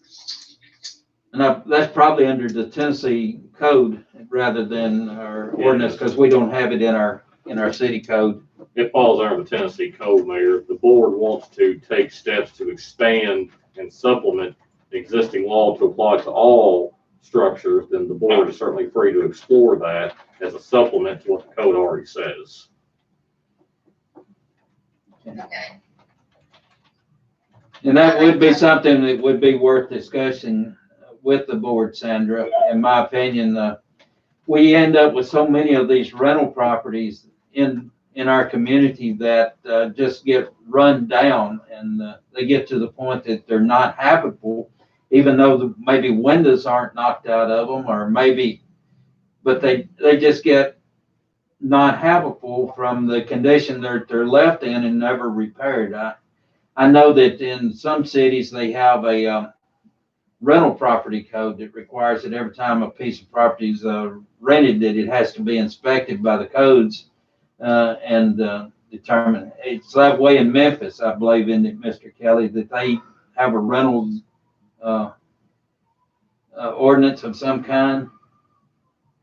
And that's probably under the Tennessee code rather than our ordinance, because we don't have it in our city code. It falls under the Tennessee code, Mayor. If the board wants to take steps to expand and supplement the existing law to apply to all structures, then the board is certainly free to explore that as a supplement to what the code already says. Okay. And that would be something that would be worth discussing with the board, Sandra. In my opinion, we end up with so many of these rental properties in our community that just get run down, and they get to the point that they're not habitable, even though maybe windows aren't knocked out of them, or maybe, but they just get not habitable from the condition they're left in and never repaired. I know that in some cities they have a rental property code that requires that every time a piece of property is rented, that it has to be inspected by the codes and determined. It's that way in Memphis, I believe, in it, Mr. Kelly, that they have a rentals ordinance of some kind.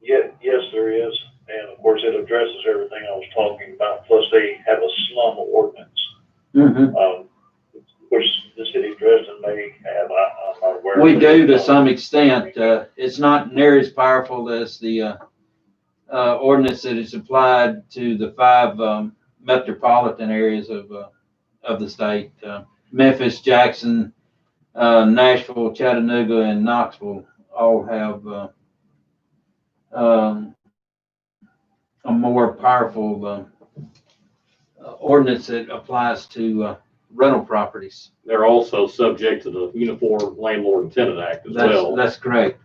Yes, there is, and of course it addresses everything I was talking about. Plus, they have a slum ordinance, Mm-hmm. which the city of Dresden may have. I'm not aware. We of do it. to some extent. It's not near as powerful as the ordinance that is applied to the 5 metropolitan areas of the state. Memphis, Jackson, Nashville, Chattanooga, and Knoxville all have a more powerful ordinance that applies to rental properties. They're also subject to the Uniform Landlord and Tenant Act as well. That's correct.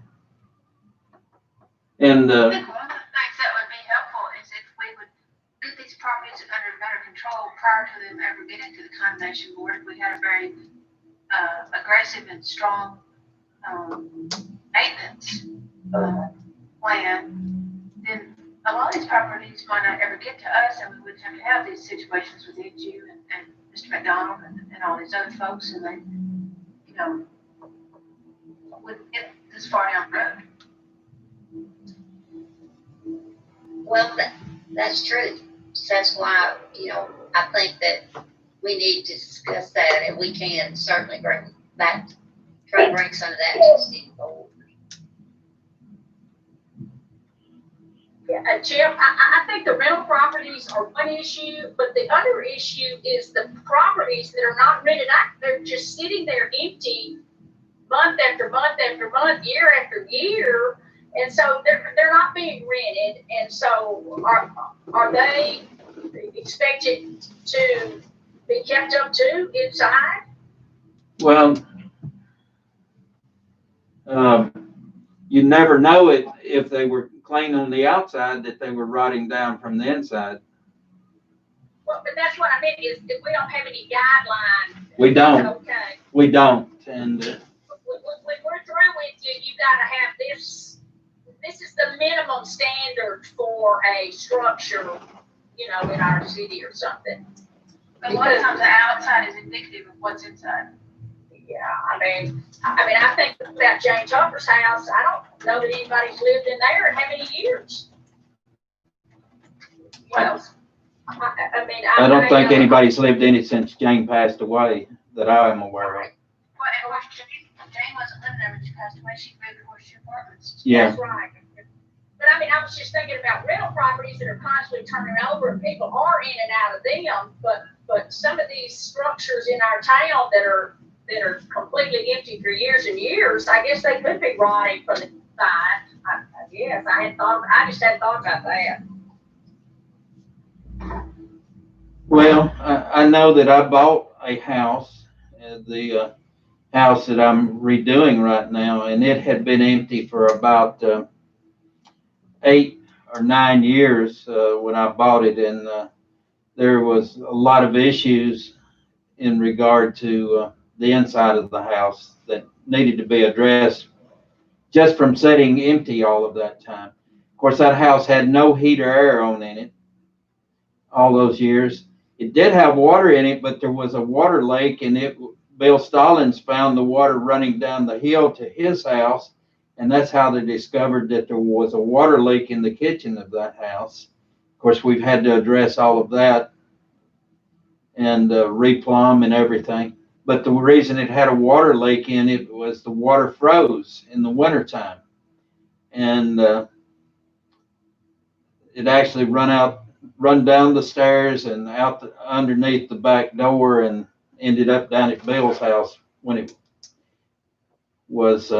And I think one of the things that would be helpful is if we would get these properties under better control prior to them ever getting to the condemnation board. If we had a very aggressive and strong maintenance plan, then a lot of these properties might not ever get to us, and we wouldn't have to have these situations with you and Mr. McDonald and all these other folks, and they, wouldn't get this far down the road. Well, that's true. That's why, I think that we need to discuss that, and we can certainly try to bring some of that to the city board. Yeah, Jim, I think the rental properties are one issue, but the other issue is the properties that are not rented out. They're just sitting there empty month after month after month, year after year. And so they're not being rented. And so are they expected to be kept up too inside? well, you never know it if they were clean on the outside that they were rotting down from the inside. Well, but that's what I meant is that we don't have any guidelines. We don't. Okay. We don't. And When we're through with you, you gotta have this. This is the minimum standard for a structure, in our city or something. But a lot of times the outside is indicative of what's inside. Yeah, I think that James Hopper's house, I don't know that anybody's lived in there in how many years? Well, I don't think anybody's lived in it since Jane passed away that I am aware of. Well, and of course, Jane wasn't living there when she passed away. She moved towards two apartments. Yeah. That's right. But I was just thinking about rental properties that are constantly turning over and people are in and out of them, but some of these structures in our town that are completely empty for years and years, I guess they could be rotting from the inside. I guess I just hadn't thought about that. Well, I know that I bought a house, the house that I'm redoing right now, and it had been empty for about 8 or 9 years when I bought it, and there was a lot of issues in regard to the inside of the house that needed to be addressed just from sitting empty all of that time. Of course, that house had no heat or air on in it all those years. It did have water in it, but there was a water lake, and Bill Stallings found the water running down the hill to his house, and that's how they discovered that there was a water leak in the kitchen of that house. Of course, we've had to address all of that and replumb and everything. But the reason it had a water leak in it was the water froze in the wintertime. And it actually run down the stairs and out underneath the back door and ended up down at Bill's house when it was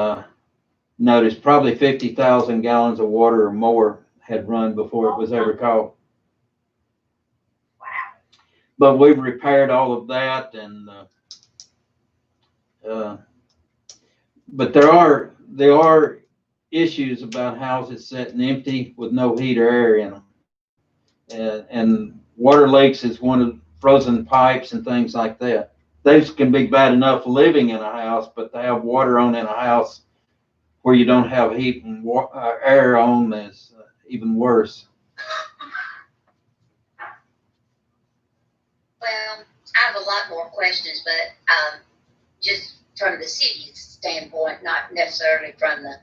noticed. Probably 50,000 gallons of water or more had run before it was ever caught. Wow. But we've repaired all of that, and but there are issues about houses sitting empty with no heat or air in them. And water leaks is one of frozen pipes and things like that. Those can be bad enough living in a house, but to have water on in a house where you don't have heat and air on is even worse. Well, I have a lot more questions, but just from the city's standpoint, not necessarily from the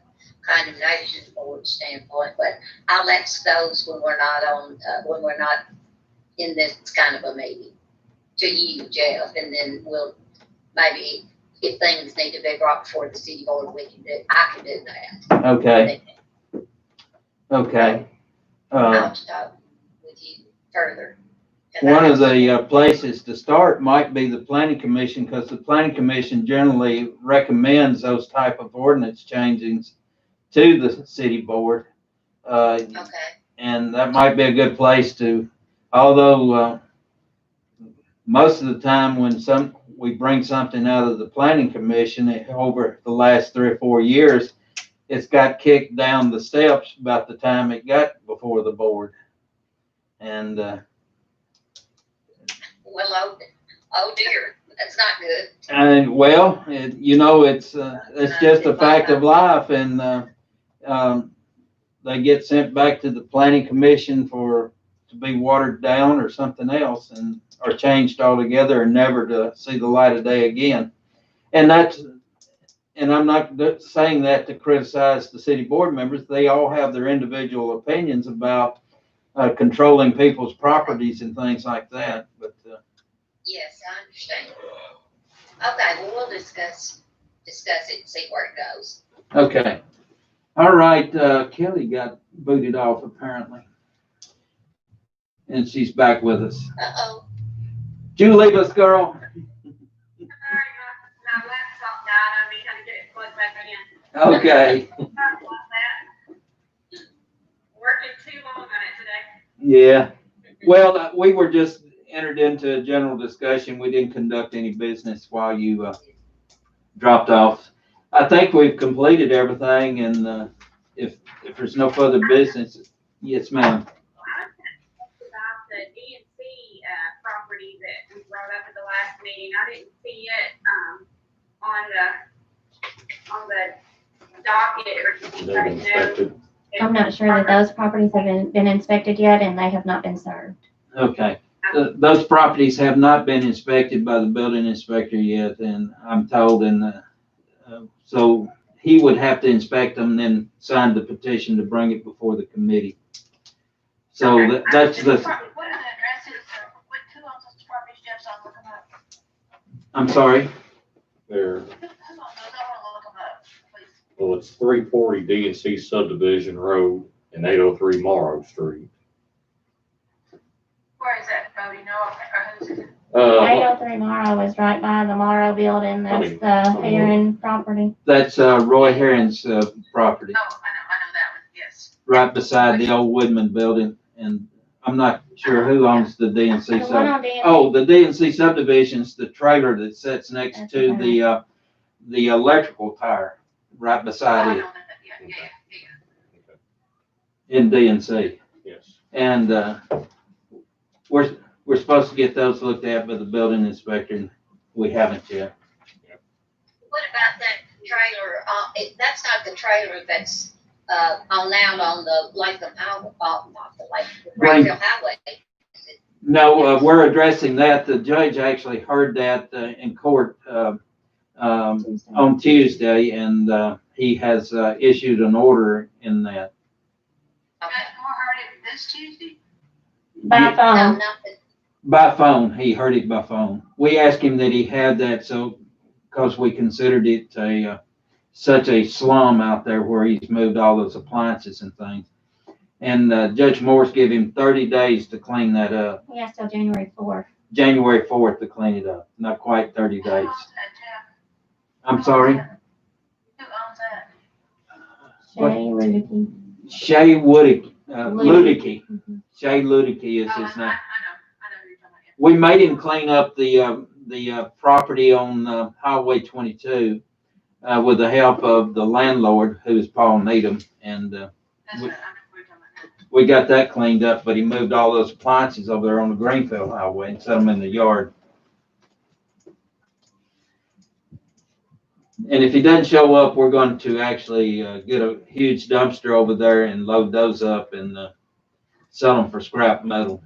condemnation board standpoint, but I'll ask those when we're not in this kind of a meeting to you, Jeff, and then we'll maybe if things need to be brought before the city board, I can do that. Okay. Okay. I'll talk with you further. One of the places to start might be the planning commission, because the planning commission generally recommends those type of ordinance changes to the city board. Okay. And that might be a good place to, although most of the time when we bring something out of the planning commission over the last 3 or 4 years, it's got kicked down the steps about the time it got before the board. And well, oh dear, that's not good. And well, it's just a fact of life, and they get sent back to the planning commission to be watered down or something else, and are changed altogether and never to see the light of day again. And I'm not saying that to criticize the city board members. They all have their individual opinions about controlling people's properties and things like that. But yes, I understand. Okay, well, we'll discuss it and see where it goes. okay. All right, Kelly got booted off apparently. And she's back with us. Uh-oh. Did you leave us, girl? Sorry, my laptop died on me, had to get it plugged back in. Okay. Working too long on it today. Yeah. Well, we were just entered into a general discussion. We didn't conduct any business while you dropped off. I think we've completed everything, and if there's no further business, yes, ma'am. About the DNC property that we brought up at the last meeting, I didn't see it on the docket or anything. I'm not sure that those properties have been inspected yet, and they have not been served. Okay. Those properties have not been inspected by the building inspector yet, and I'm told, so he would have to inspect them and then sign the petition to bring it before the committee. So that's the. What are the addresses, who owns those properties, Jeff, so I'll look them up. I'm sorry. There, Who owns those, I wanna look them up, please. well, it's 340 D&C subdivision road and 803 Morrow Street. Where is that, Bodie, no, or who's it? 803 Morrow is right by the Morrow building. That's the Heron property. That's Roy Herron's property, Oh, I know that one, yes. right beside the old Woodman building. And I'm not sure who owns the DNC The one sub. on DNC. Oh, the DNC subdivision's the trailer that sits next to the electrical tire, right Oh, beside I it know that, yeah. in DNC. Yes. And we're supposed to get those looked at by the building inspector, and we haven't yet. What about that trailer? That's not the trailer that's, on out on the Latham Highway, not the Greenville Highway. No, we're addressing that. The judge actually heard that in court on Tuesday, and he has issued an order in that. Judge Moore heard it this Tuesday? By No, phone. not the, By phone, he heard it by phone. We asked him that he had that, so, because we considered it such a slum out there where he's moved all those appliances and things. And Judge Morris gave him 30 days to clean that up. He has till January 4th. January 4th to clean it up, not quite 30 Who days. owns that, Jeff? I'm sorry? Who owns that? Shay Ludicky. Shay Ludicky. Mhm. Shay Ludicky is Oh, his I name. know who you're talking about, yeah. We made him clean up the property on Highway 22 with the help of the landlord, who is Paul Needham, and That's we- what, I know who you're talking about. we got that cleaned up, but he moved all those appliances over there on the Greenfield Highway and set them in the yard. And if he doesn't show up, we're going to actually get a huge dumpster over there and load those up and sell them for scrap metal.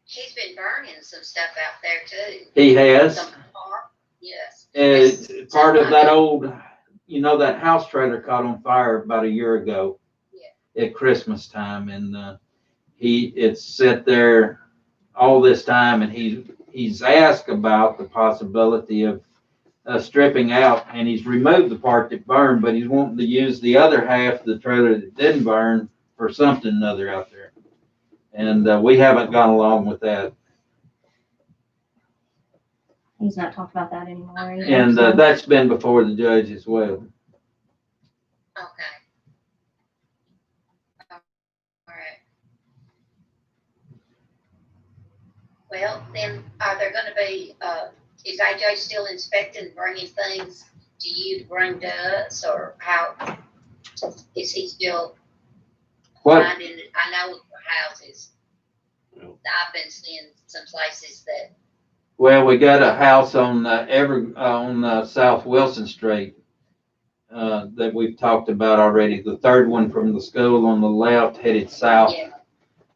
he's been burning some stuff out there too. He has. Some car, yes. It's part of that old, that house trailer caught on fire about a year ago at Christmas time, and it's sat there all this time, and he's asked about the possibility of stripping out, and he's removed the part that burned, but he's wanting to use the other half of the trailer that didn't burn for something or other out there. And we haven't gone along with that. He's not talking about that anymore. Either, And so. that's been before the judge as well. Okay. All right. Well, then, are there gonna be, is AJ still inspecting, bringing things to you to bring to us, or how? Is he still What? finding, I know for houses, I've been seeing some places that, Well, we got a house on South Wilson Street that we've talked about already. The third one from the school on the left headed south. yeah,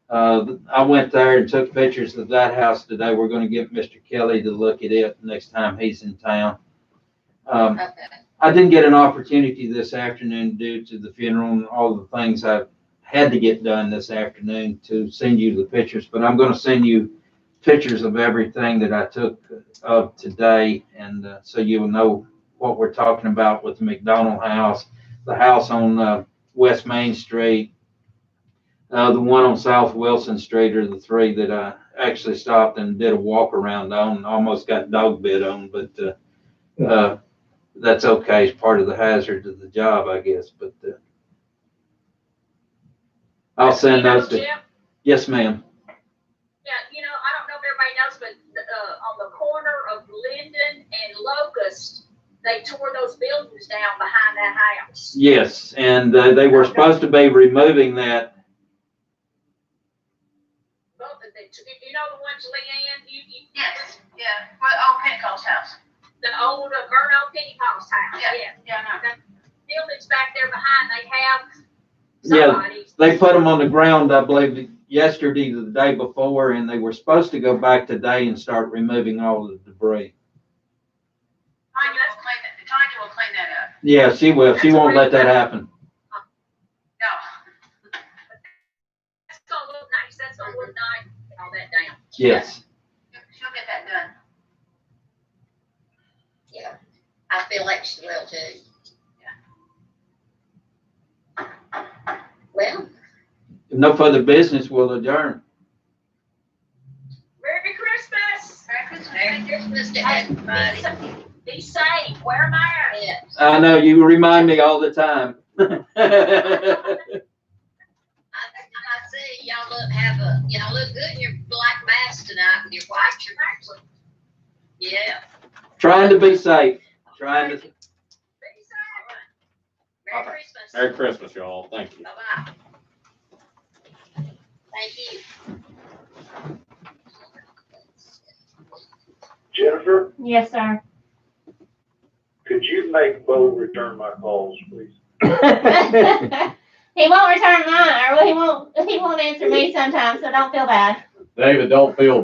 I went there and took pictures of that house today. We're going to get Mr. Kelly to look at it next time he's in town. okay, I didn't get an opportunity this afternoon due to the funeral and all the things I had to get done this afternoon to send you the pictures, but I'm going to send you pictures of everything that I took of today, and so you will know what we're talking about with the McDonald house, the house on West Main Street, the one on South Wilson Street are the three that I actually stopped and did a walk around on, almost got dog bit on, but that's okay. It's part of the hazard of the job, I guess, but I'll send those to, Jim, yes, ma'am. yeah, I don't know if everybody knows, but, on the corner of Linden and Locust, they tore those buildings down behind that house. Yes, and they were supposed to be removing that. Both of the, the ones, Leanne, Yes, yeah, well, Pentecost house. the old Verno Pentecost house, Yeah. yeah. Yeah, I know. The buildings back there behind, they have Yeah, somebody. they put them on the ground, I believe, yesterday or the day before, and they were supposed to go back today and start removing all the debris. Tanya will clean that up. Yeah, she will. She won't let that happen. No. That's gonna look nice, that's gonna look nice, all that down. Yes. She'll get that done. Yeah, I feel like she will too. Well, If no further business, we'll adjourn. Merry Christmas. Merry Christmas to everybody. Be safe, wear a mask. Yeah. I know, you remind me all the time. I see y'all y'all look good in your black mask tonight with your white shirt. Yeah. Trying to be safe, trying to. Be safe. Merry Christmas. Merry Christmas, y'all. Thank you. Bye-bye. Thank you. Jennifer, Yes, sir. could you make Bo return my calls, please? He won't return mine, or he won't answer me sometimes, so don't feel bad. David, don't feel